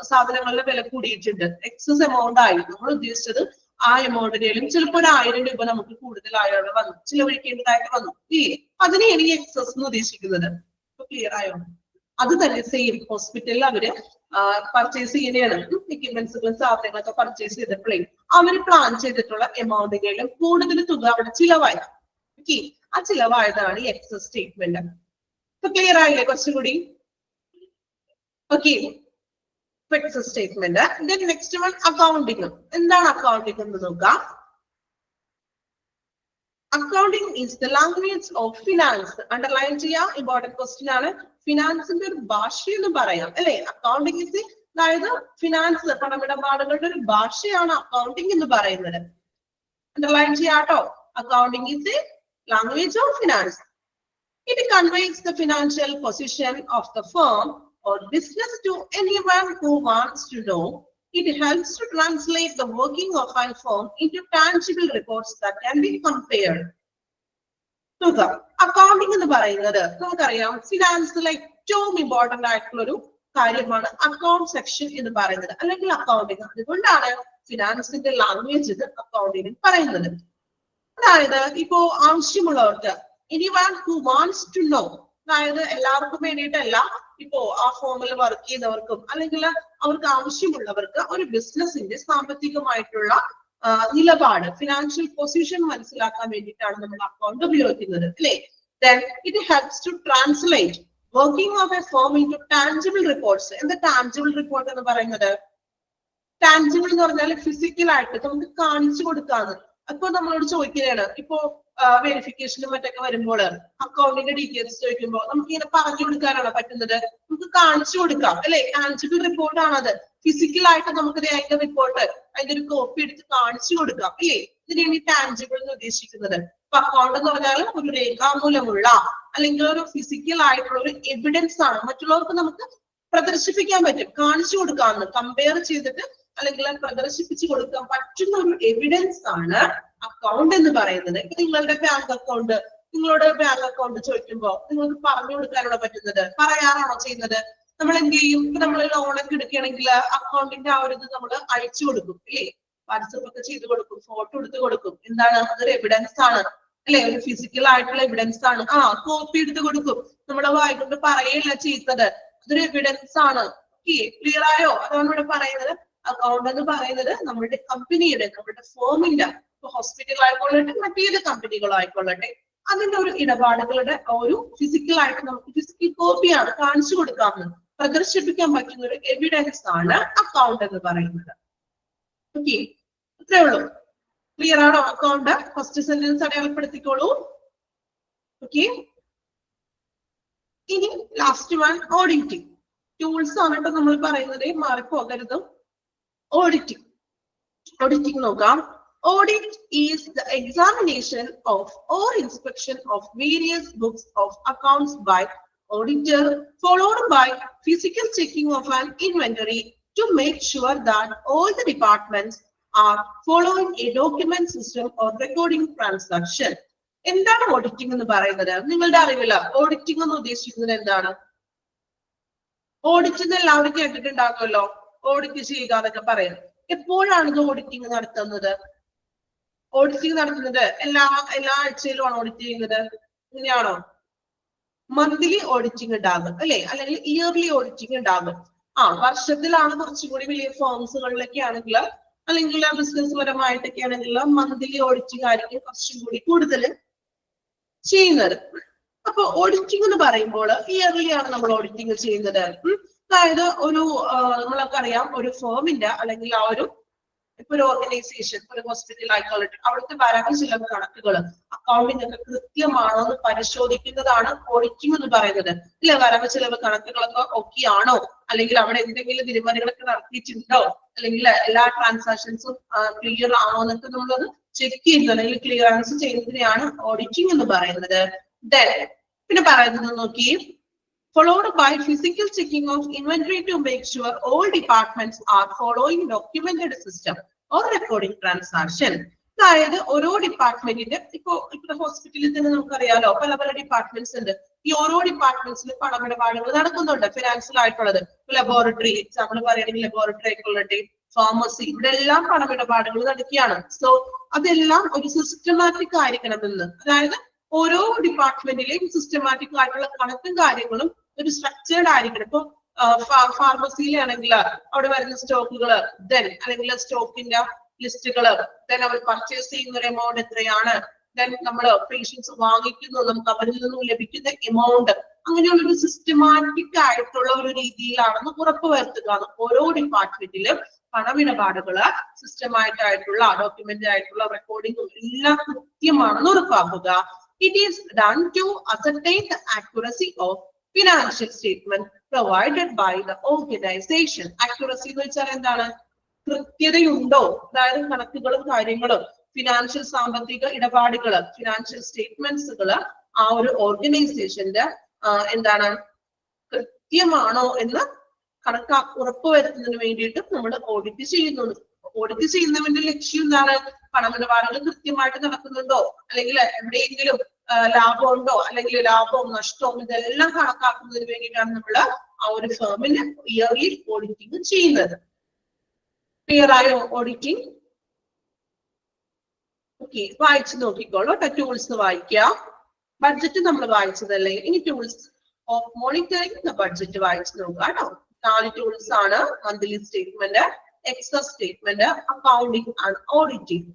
സാധനങ്ങളുടെ വില കൂടിയിട്ടുണ്ട്, എക്സസ് എമൗണ്ട് ആയി. നമ്മൾ ഉദ്ദേശിച്ചത് ആ എമൗണ്ടിനും ചിലപ്പോൾ 1000 രൂപ നമുക്ക് കൂടുതലായിട്ട് വന്നു, ചിലവഴിക്കേണ്ടതായിട്ട് വന്നു ഇല്ലേ? അതിനെയാണ് ഈ എക്സസ് എന്ന് ഉദ്ദേശിക്കുന്നത്. ക്ലിയർ ആയോ? അത് തന്നെ സെയിം ഹോസ്പിറ്റലിൽ അവര് പർച്ചേസ് ചെയ്യുന്നതാണ്. എക്യുപ്മെന്റ്സുകളും സാധനങ്ങളൊക്കെ പർച്ചേസ് ചെയ്തപ്പോഴേ അവര് പ്ലാൻ ചെയ്തിട്ടുള്ള എമൗണ്ടിനും കൂടുതൽ തുക അവിടെ ചിലവായി. ഓക്കെ, ആ ചിലവായതാണ് ഈ എക്സസ് സ്റ്റേറ്റ്മെന്റ്. ക്ലിയർ ആയില്ലേ കുറച്ചുകൂടി? Okay, excess statement. Then next one accounting. എന്താണ് അക്കൗണ്ടിങ് എന്ന് നോക്കാം. Accounting is the language of finance. Underline ചെയ്യാം, ഇമ്പോർട്ടന്റ് ക്വസ്റ്റ്യൻ ആണ്. ഫിനാൻസിന്റെ ഒരു ഭാഷ എന്ന് പറയാം അല്ലെ? അക്കൗണ്ടിങ് ഈസ്, അതായത് ഫിനാൻസ് പണമിടപാടുകളുടെ ഒരു ഭാഷയാണ് അക്കൗണ്ടിങ് എന്ന് പറയുന്നത്. അണ്ടർലൈൻ ചെയ്യാട്ടോ. Accounting is a language of finance. It conveys the financial position of the firm or business to anyone who wants to know. It helps to translate the working of a firm into tangible reports that can be compared. Accounting എന്ന് പറയുന്നത് നമുക്കറിയാം ഫിനാൻസിലെ ഏറ്റവും important ആയിട്ടുള്ള ഒരു കാര്യമാണ് account section എന്ന് പറയുന്നത്, അല്ലെങ്കിൽ അക്കൗണ്ടിങ്. അതുകൊണ്ടാണ് ഫിനാൻസിന്റെ ലാംഗ്വേജ് ഇത് അക്കൗണ്ടിങ് പറയുന്നത്. അതായത് ഇപ്പോ ആവശ്യമുള്ളവർക്ക് anyone who wants to know, അതായത് എല്ലാവർക്കും വേണ്ടിയിട്ടല്ല, ഇപ്പോ ആ ഫോമിൽ വർക്ക് ചെയ്യുന്നവർക്കും അല്ലെങ്കിൽ അവർക്ക് ആവശ്യമുള്ളവർക്ക് ഒരു ബിസിനസിന്റെ സാമ്പത്തികമായിട്ടുള്ള നിലപാട് ഫിനാൻഷ്യൽ പൊസിഷൻ മനസ്സിലാക്കാൻ വേണ്ടിയിട്ടാണ് നമ്മൾ അക്കൗണ്ട് ഉപയോഗിക്കുന്നത് അല്ലേ. Then it helps to translate working of a firm into tangible reports. എന്താ ടാഞ്ചിബിൾ റിപ്പോർട്ട് എന്ന് പറയുന്നത്? ടാഞ്ചിബിൾ എന്ന് പറഞ്ഞാൽ ഫിസിക്കൽ ആയിട്ട് നമുക്ക് കാണിച്ചു കൊടുക്കാന്ന്. അപ്പൊ നമ്മളോട് ചോദിക്കുകയാണ്, ഇപ്പോ വെരിഫിക്കേഷനും മറ്റൊക്കെ വരുമ്പോൾ അക്കൗണ്ടിന്റെ ഡീറ്റെയിൽസ് ചോദിക്കുമ്പോൾ നമുക്ക് ഇങ്ങനെ പറഞ്ഞു കൊടുക്കാനാണ് പറ്റുന്നത്? നമുക്ക് കാണിച്ചു കൊടുക്കാം അല്ലെ. ടാഞ്ചിബിൾ റിപ്പോർട്ട് ആണത്. ഫിസിക്കൽ ആയിട്ട് നമുക്ക് അതിന്റെ റിപ്പോർട്ട് അതിന്റെ ഒരു കോപ്പി എടുത്ത് കാണിച്ചു കൊടുക്കാം അല്ലേ. ഇതിനാണ് ഈ ടാഞ്ചിബിൾ എന്ന് ഉദ്ദേശിക്കുന്നത്. അപ്പൊ അക്കൗണ്ട് എന്ന് പറഞ്ഞാൽ ഒരു രേഖാമൂലമുള്ള അല്ലെങ്കിൽ ഒരു ഫിസിക്കൽ ആയിട്ടുള്ള ഒരു എവിഡൻസ് ആണ്. മറ്റുള്ളവർക്ക് നമുക്ക് പ്രദർശിപ്പിക്കാൻ പറ്റും, കാണിച്ചു കൊടുക്കാമെന്ന് കമ്പയർ ചെയ്തിട്ട് അല്ലെങ്കിൽ പ്രദർശിപ്പിച്ചു കൊടുക്കാൻ പറ്റുന്ന ഒരു എവിഡൻസ് ആണ് അക്കൗണ്ട് എന്ന് പറയുന്നത്. ഇപ്പൊ നിങ്ങളുടെ ബാങ്ക് അക്കൗണ്ട് ചോദിക്കുമ്പോൾ നിങ്ങൾക്ക് പറഞ്ഞു കൊടുക്കാനാണോ പറ്റുന്നത്? പറയാറാണോ ചെയ്യുന്നത്? നമ്മൾ എന്ത് ചെയ്യും? ഇപ്പൊ നമ്മൾ ലോണൊക്കെ എടുക്കുകയാണെങ്കിൽ അക്കൗണ്ടിന്റെ ആ ഒരു ഇത് നമ്മൾ അയച്ചു കൊടുക്കും അല്ലേ. വാട്സപ്പ് ഒക്കെ ചെയ്ത് കൊടുക്കും, ഫോട്ടോ എടുത്ത് കൊടുക്കും. എന്താണ്? അതൊരു എവിഡൻസ് ആണ് അല്ലെ, ഒരു ഫിസിക്കൽ ആയിട്ടുള്ള എവിഡൻസ് ആണ്. കോപ്പി എടുത്ത് കൊടുക്കും. നമ്മളെ വായിക്കൊണ്ട് പറയല്ല ചെയ്യുന്നത്, അതൊരു എവിഡൻസ് ആണ്. ക്ലിയർ ആയോ? അതാണ് ഇവിടെ പറയുന്നത്. അക്കൗണ്ട് എന്ന് പറയുന്നത് നമ്മുടെ കമ്പനിയുടെ, നമ്മുടെ ഫേമിന്റെ, ഹോസ്പിറ്റൽ ആയിക്കൊള്ളട്ടെ മറ്റേത് കമ്പനികളായിക്കൊള്ളട്ടെ, അതിന്റെ ഒരു ഇടപാടുകളുടെ ഒരു ഫിസിക്കൽ ആയിട്ട് നമുക്ക് ഫിസിക്കൽ കോപ്പിയാണ് കാണിച്ചു കൊടുക്കാമെന്ന് പ്രദർശിപ്പിക്കാൻ പറ്റുന്ന ഒരു എവിഡൻസ് ആണ് അക്കൗണ്ട് എന്ന് പറയുന്നത്. ഓക്കെ, അത്രേ ഉള്ളൂ. ക്ലിയർ ആണോ? അക്കൗണ്ട് ഫസ്റ്റ് സെന്റൻസ് അടയാളപ്പെടുത്തിക്കോളൂ. ഓക്കെ, ഇനി ലാസ്റ്റ് വൺ ഓഡിറ്റിംഗ്. ടൂൾസ് ആണ് കേട്ടോ നമ്മൾ പറയുന്നത്, മാറിപ്പോകരുതും. Auditing നോക്കാം. Audit is the examination of or inspection of various books of accounts by auditor, followed by physical checking of an inventory to make sure that all the departments are following a document system or recording transaction. എന്താണ് auditing എന്ന് പറയുന്നത്? നിങ്ങളുടെ അറിവില്ല auditing എന്ന് ഉദ്ദേശിക്കുന്നത് എന്താണ്? Auditing എല്ലാവരും കേട്ടിട്ടുണ്ടാകുമല്ലോ. Audit ചെയ്യുക എന്നൊക്കെ പറയാം. എപ്പോഴാണ് ഇത് ഓഡിറ്റിംഗ് നടത്തുന്നത്? ഓഡിറ്റിംഗ് നടത്തുന്നത് എല്ലാ ആഴ്ചയിലും ആണ് ഓഡിറ്റ് ചെയ്യുന്നത്. ഇങ്ങനെയാണോ? മന്ത്ലി ഓഡിറ്റിംഗ് ഉണ്ടാകും അല്ലെ, അല്ലെങ്കിൽ ഇയർലി ഓഡിറ്റിംഗ് ഉണ്ടാകും. വർഷത്തിലാണ് കുറച്ചും കൂടി വലിയ ഫേംസുകളിലൊക്കെ ആണെങ്കിൽ അല്ലെങ്കിൽ ബിസിനസ് പരമായിട്ടൊക്കെ ആണെങ്കിൽ മന്ത്ലി ഓഡിറ്റിംഗ് ആയിരിക്കും കുറച്ചും കൂടി കൂടുതൽ ചെയ്യുന്നത്. അപ്പൊ ഓഡിറ്റിംഗ് എന്ന് പറയുമ്പോൾ ഇയർലി ആണ് നമ്മൾ ഓഡിറ്റിംഗ് ചെയ്യുന്നത്. അതായത് ഒരു നമ്മളൊക്കെ അറിയാം, ഒരു ഫേമിന്റെ അല്ലെങ്കിൽ ആ ഒരു ഇപ്പൊ ഒരു ഓർഗനൈസേഷൻ, ഒരു ഹോസ്പിറ്റൽ ആയിക്കൊള്ളട്ടെ, അവിടുത്തെ വരവ് ചിലവ് കണക്കുകൾ അക്കൗണ്ടിംഗ് ഒക്കെ കൃത്യമാണോ എന്ന് പരിശോധിക്കുന്നതാണ് ഓഡിറ്റിംഗ് എന്ന് പറയുന്നത്. ഇല്ല, വരവ് ചിലവ് കണക്കുകളൊക്കെ ഓക്കെ ആണോ, അല്ലെങ്കിൽ അവിടെ എന്തെങ്കിലും തിരുമറികളൊക്കെ നടത്തിയിട്ടുണ്ടോ, അല്ലെങ്കിൽ എല്ലാ ട്രാൻസാക്ഷൻസും ക്ലിയർ ആണോ എന്നൊക്കെ നമ്മളത് ചെക്ക് ചെയ്യുന്നത് അല്ലെങ്കിൽ ക്ലിയറൻസ് ചെയ്യുന്നതിനെയാണ് ഓഡിറ്റിംഗ് എന്ന് പറയുന്നത്. പിന്നെ പറയുന്നത് നോക്കി, followed by physical checking of inventory to make sure all departments are following documented system or recording transaction. അതായത് ഓരോ ഡിപ്പാർട്ട്മെന്റിന്റെ ഇപ്പൊ ഹോസ്പിറ്റലിൽ തന്നെ നമുക്കറിയാലോ പല പല ഡിപ്പാർട്ട്മെന്റ്സ് ഉണ്ട്. ഈ ഓരോ ഡിപ്പാർട്ട്മെന്റ്സിലും പണമിടപാടുകൾ നടക്കുന്നുണ്ട്, ഫിനാൻഷ്യൽ ആയിട്ടുള്ളത്. ലബോറട്ടറി, എക്സാമ്പിൾ പറയുകയാണെങ്കിൽ ലബോറട്ടറി ആയിക്കൊള്ളട്ടെ, ഫാർമസി, ഇവിടെ എല്ലാം പണമിടപാടുകൾ നടക്കുകയാണ്. സോ അതെല്ലാം ഒരു സിസ്റ്റമാറ്റിക് ആയിരിക്കണമെന്ന്, അതായത് ഓരോ ഡിപ്പാർട്ട്മെന്റിലെയും സിസ്റ്റമാറ്റിക് ആയിട്ടുള്ള കണക്കും കാര്യങ്ങളും ഒരു സ്ട്രക്ചേർഡ് ആയിരിക്കണം. ഇപ്പൊ ഫാർമസിയിലാണെങ്കിൽ അവിടെ വരുന്ന സ്റ്റോക്കുകള്, ദെൻ അല്ലെങ്കിൽ സ്റ്റോക്കിന്റെ ലിസ്റ്റുകള്, ദെൻ അവർ പർച്ചേസ് ചെയ്യുന്ന ഒരു എമൗണ്ട് എത്രയാണ്, ദെൻ നമ്മൾ പേഷ്യൻസ് വാങ്ങിക്കുന്നു, നമുക്ക് അവരിൽ നിന്നും ലഭിക്കുന്ന എമൗണ്ട്, അങ്ങനെയുള്ള ഒരു സിസ്റ്റമാറ്റിക് ആയിട്ടുള്ള ഒരു രീതിയിലാണെന്ന് ഉറപ്പുവരുത്തുക. ഓരോ ഡിപ്പാർട്ട്മെന്റിലും പണമിടപാടുകള് സിസ്റ്റമായിട്ടായിട്ടുള്ള ഡോക്യുമെന്റ് ആയിട്ടുള്ള റെക്കോർഡിങ്ങും എല്ലാം കൃത്യമാണെന്ന് ഉറപ്പാക്കുക. It is done to ascertain the accuracy of financial statement provided by the organization. Accuracy എന്ന് വെച്ചാൽ എന്താണ്? കൃത്യതയുണ്ടോ, അതായത് കണക്കുകളും കാര്യങ്ങളും ഫിനാൻഷ്യൽ സാമ്പത്തിക ഇടപാടുകള് ഫിനാൻഷ്യൽ സ്റ്റേറ്റ്മെന്റ്സുകള് ആ ഒരു ഓർഗനൈസേഷന്റെ എന്താണ് കൃത്യമാണോ എന്ന് ഉറപ്പുവരുത്തുന്നതിന് വേണ്ടിയിട്ട് നമ്മൾ ഓഡിറ്റ് ചെയ്യുന്നു. ഓഡിറ്റ് ചെയ്യുന്നതിന്റെ ലക്ഷ്യം എന്താണ്? പണമിടപാടുകൾ കൃത്യമായിട്ട് നടക്കുന്നുണ്ടോ, അല്ലെങ്കിൽ എവിടെയെങ്കിലും ലാഭമുണ്ടോ, അല്ലെങ്കിൽ ലാഭവും നഷ്ടവും ഇതെല്ലാം കണക്കാക്കുന്നതിന് വേണ്ടിയിട്ടാണ് നമ്മൾ ആ ഒരു ഫേമിന് ഇയർലി ഓഡിറ്റിംഗ് ചെയ്യുന്നത്. ക്ലിയർ ആയോ ഓഡിറ്റിംഗ്? ഓക്കെ, വായിച്ചു നോക്കിക്കോളൂ. ടൂൾസ് വായിക്കാം. ബഡ്ജറ്റ് നമ്മൾ വായിച്ചതല്ലേ, ഇനി ടൂൾസ് ഓഫ് മോണിറ്ററിംഗ് ബഡ്ജറ്റ് വായിച്ചു നോക്കുക കേട്ടോ. 4 ടൂൾസ് ആണ്. Monthly statement, excess statement, accounting and auditing.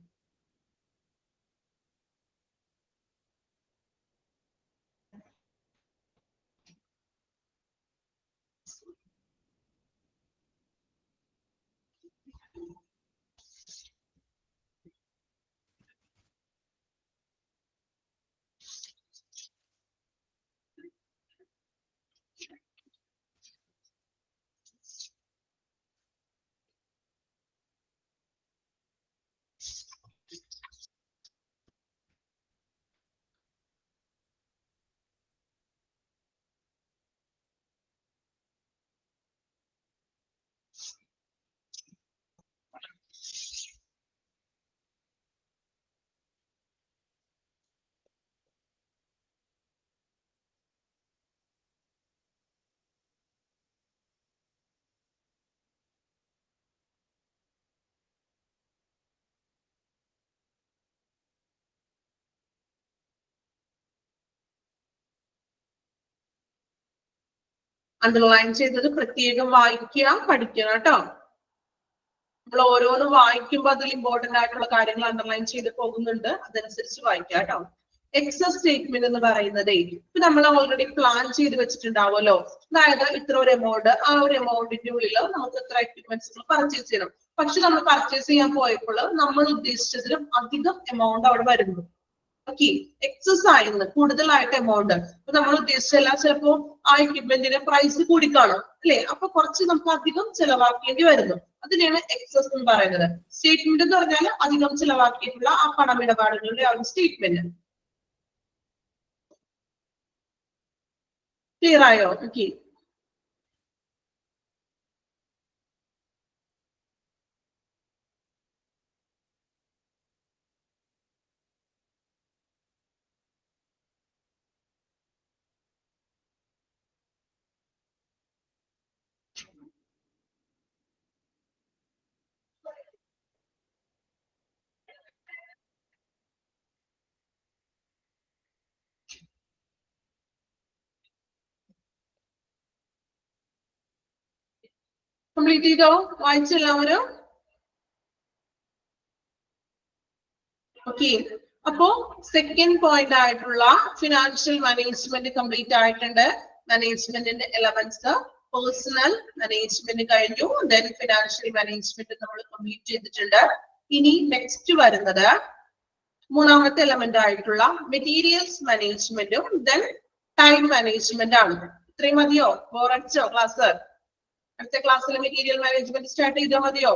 Underline ചെയ്തത് പ്രത്യേകം വായിക്കുക, പഠിക്കുക കേട്ടോ. നമ്മൾ ഓരോന്ന് വായിക്കുമ്പോൾ അതിൽ ഇമ്പോർട്ടന്റ് ആയിട്ടുള്ള കാര്യങ്ങൾ അണ്ടർലൈൻ ചെയ്ത് പോകുന്നുണ്ട്, അതനുസരിച്ച് വായിക്കുക കേട്ടോ. എക്സസ് സ്റ്റേറ്റ്മെന്റ് എന്ന് പറയുന്നത് ഇപ്പൊ നമ്മൾ ഓൾറെഡി പ്ലാൻ ചെയ്ത് വെച്ചിട്ടുണ്ടാവുമല്ലോ. അതായത് ഇത്ര ഒരു എമൗണ്ട്, ആ ഒരു എമൗണ്ടിന്റെ ഉള്ളിൽ നമുക്ക് ഇത്ര എക്യുപ്മെന്റ്സുകൾ പർച്ചേസ് ചെയ്യണം. പക്ഷെ നമ്മൾ പർച്ചേസ് ചെയ്യാൻ പോയപ്പോൾ നമ്മൾ ഉദ്ദേശിച്ചതിലും അധികം എമൗണ്ട് അവിടെ വരുന്നു. ഓക്കെ, എക്സസ് ആയിരുന്നു, കൂടുതലായിട്ട് എമൗണ്ട്. അപ്പൊ നമ്മൾ ഉദ്ദേശിച്ചല്ല, ചിലപ്പോ ആ എക്യുപ്മെന്റിന്റെ പ്രൈസ് കൂടിക്കാണും അല്ലെ, അപ്പൊ കുറച്ച് നമുക്ക് അധികം ചെലവാക്കേണ്ടി വരുന്നു. അതിനെയാണ് എക്സസ് എന്ന് പറയുന്നത്. സ്റ്റേറ്റ്മെന്റ് എന്ന് പറഞ്ഞാൽ അധികം ചെലവാക്കിയിട്ടുള്ള ആ പണമിടപാടുകളുടെ ആ ഒരു സ്റ്റേറ്റ്മെന്റ്. ക്ലിയർ ആയോ? ഓക്കെ. കംപ്ലീറ്റ് ചെയ്തോ? വായിച്ചെല്ലാവരും? ഓക്കെ, അപ്പോ സെക്കൻഡ് പോയിന്റ് ആയിട്ടുള്ള ഫിനാൻഷ്യൽ മാനേജ്മെന്റ് കംപ്ലീറ്റ് ആയിട്ടുണ്ട്. മാനേജ്മെന്റിന്റെ എലമെന്റ്സ്, പേഴ്സണൽ മാനേജ്മെന്റ് കഴിഞ്ഞു, ദെൻ ഫിനാൻഷ്യൽ മാനേജ്മെന്റ് നമ്മൾ കംപ്ലീറ്റ് ചെയ്തിട്ടുണ്ട്. ഇനി നെക്സ്റ്റ് വരുന്നത് മൂന്നാമത്തെ എലമെന്റ് ആയിട്ടുള്ള മെറ്റീരിയൽസ് മാനേജ്മെന്റും ദെൻ ടൈം മാനേജ്മെന്റ് ആണ്. ഇത്രയും മതിയോ? ബോറടിച്ചോ ക്ലാസ്? അടുത്ത ക്ലാസ്സിൽ മെറ്റീരിയൽ മാനേജ്മെന്റ് സ്റ്റാർട്ട് ചെയ്താൽ മതിയോ?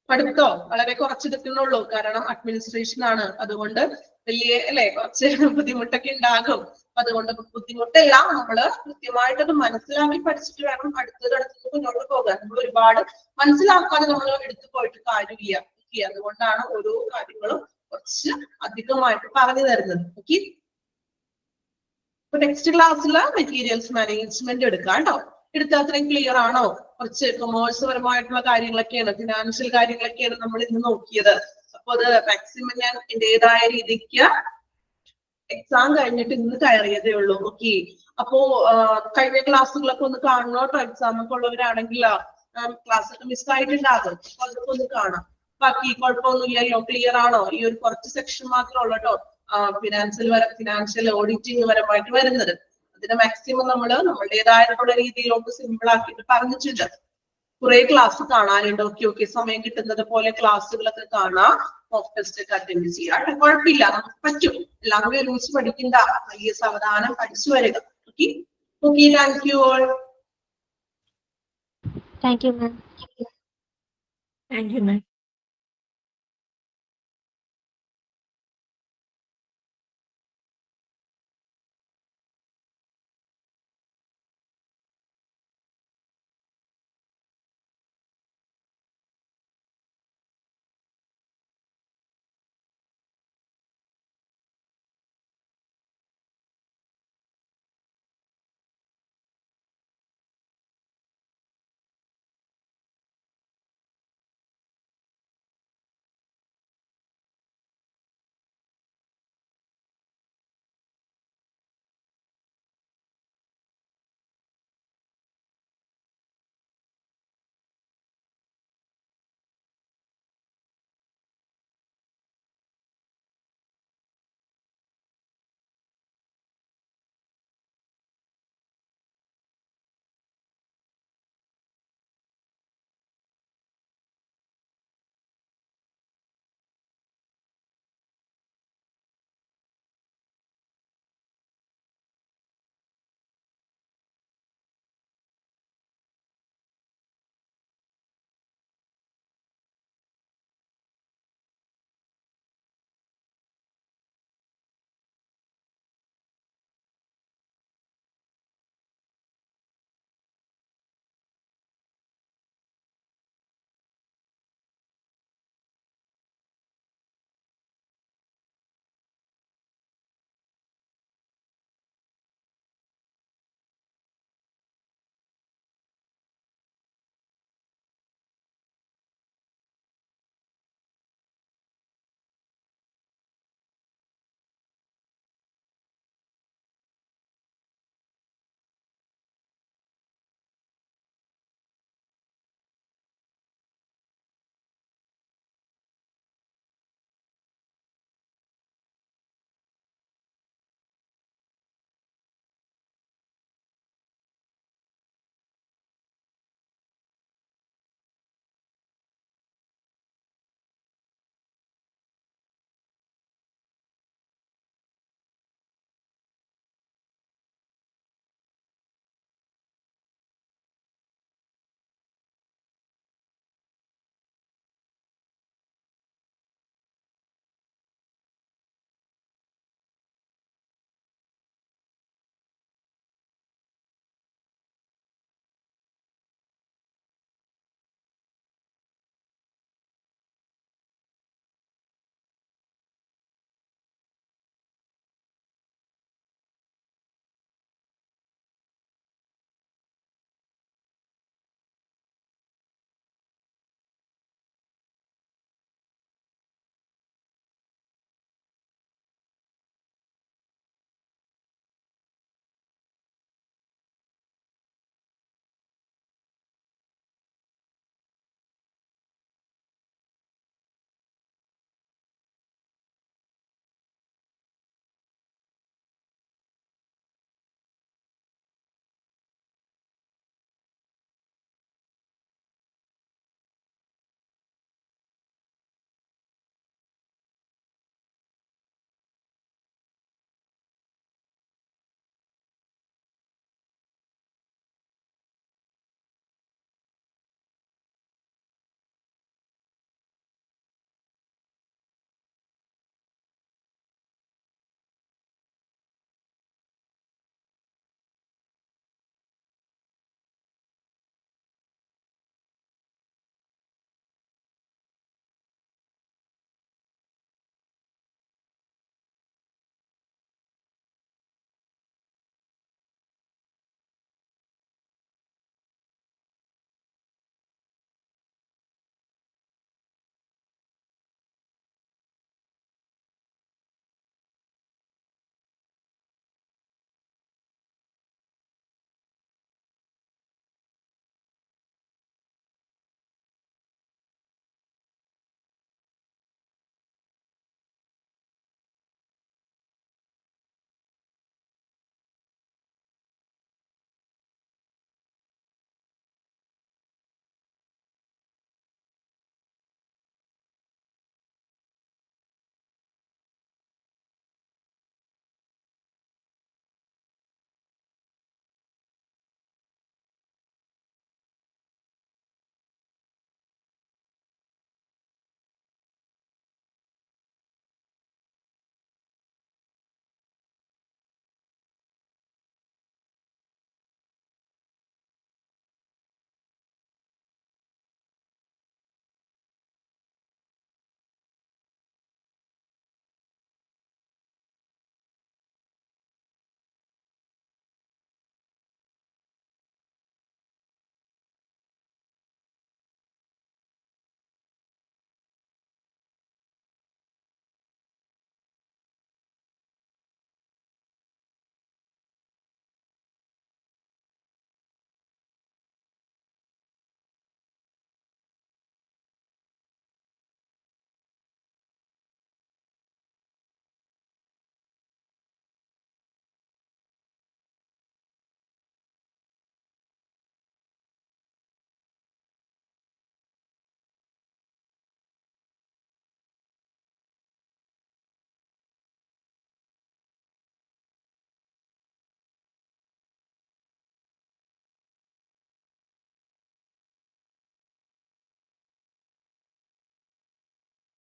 പഠിത്തോ വളരെ കുറച്ച് എടുക്കുന്നുള്ളൂ, കാരണം അഡ്മിനിസ്ട്രേഷൻ ആണ്. അതുകൊണ്ട് വലിയ അല്ലെ കുറച്ച് ബുദ്ധിമുട്ടൊക്കെ ഉണ്ടാകും. അതുകൊണ്ട് ബുദ്ധിമുട്ടല്ല, നമ്മള് കൃത്യമായിട്ടത് മനസ്സിലാക്കി പഠിച്ചിട്ട് വേണം അടുത്തത് മുന്നോട്ട് പോകാൻ. നമ്മൾ ഒരുപാട് മനസ്സിലാക്കാതെ നമ്മൾ എടുത്തു പോയിട്ട് കാര്യമില്ല. ഓക്കെ, അതുകൊണ്ടാണ് ഓരോ കാര്യങ്ങളും കുറച്ച് അധികമായിട്ട് പറഞ്ഞു തരുന്നത്. ഓക്കെ, നെക്സ്റ്റ് ക്ലാസ്സിൽ മെറ്റീരിയൽസ് മാനേജ്മെന്റ് എടുക്കാം കേട്ടോ. എടുത്താൽ അത്രയും ക്ലിയർ ആണോ? കുറച്ച് കൊമേഴ്സ് പരമായിട്ടുള്ള കാര്യങ്ങളൊക്കെയാണ്, ഫിനാൻഷ്യൽ കാര്യങ്ങളൊക്കെയാണ് നമ്മൾ ഇന്ന് നോക്കിയത്. അപ്പൊ അത് മാക്സിമം ഞാൻ എന്റേതായ രീതിക്ക് എക്സാം കഴിഞ്ഞിട്ട് ഇന്ന് കയറിയതേ ഉള്ളൂ. ഓക്കെ, അപ്പോ കഴിഞ്ഞ ക്ലാസ്സുകളൊക്കെ ഒന്ന് കാണണം കേട്ടോ. എക്സാം ഒക്കെ ഉള്ളവരാണെങ്കിൽ ക്ലാസ് ഒക്കെ മിസ്സായിട്ടുണ്ടാകും, അതൊക്കെ ഒന്ന് കാണാം. ബാക്കി കുഴപ്പമൊന്നുമില്ലല്ലോ, ക്ലിയർ ആണോ? ഈ ഒരു കുറച്ച് സെക്ഷൻ മാത്രമേ ഉള്ളൂ കേട്ടോ ഫിനാൻഷ്യൽ ഓഡിറ്റിംഗ് പരമായിട്ട് വരുന്നത്. അതിന് മാക്സിമം നമ്മളുടേതായിട്ടുള്ള രീതിയിലോട്ട് സിമ്പിൾ ആക്കിയിട്ട് പറഞ്ഞിട്ടുണ്ട്. കുറെ ക്ലാസ് കാണാനുണ്ട്. ഓക്കെ, സമയം കിട്ടുന്നത് പോലെ ക്ലാസ്സുകളൊക്കെ കാണാം, മോക്ക് ടെസ്റ്റ് ഒക്കെ അറ്റൻഡ് ചെയ്യാം. കുഴപ്പമില്ല, നമുക്ക് പറ്റും. എല്ലാം കൂടി ഒരുമിച്ച് പഠിക്കണ്ട, വലിയ സാവധാനം പഠിച്ചു വരിക. Okay, thank you all. Thank you, ma'am. Thank you, ma'am.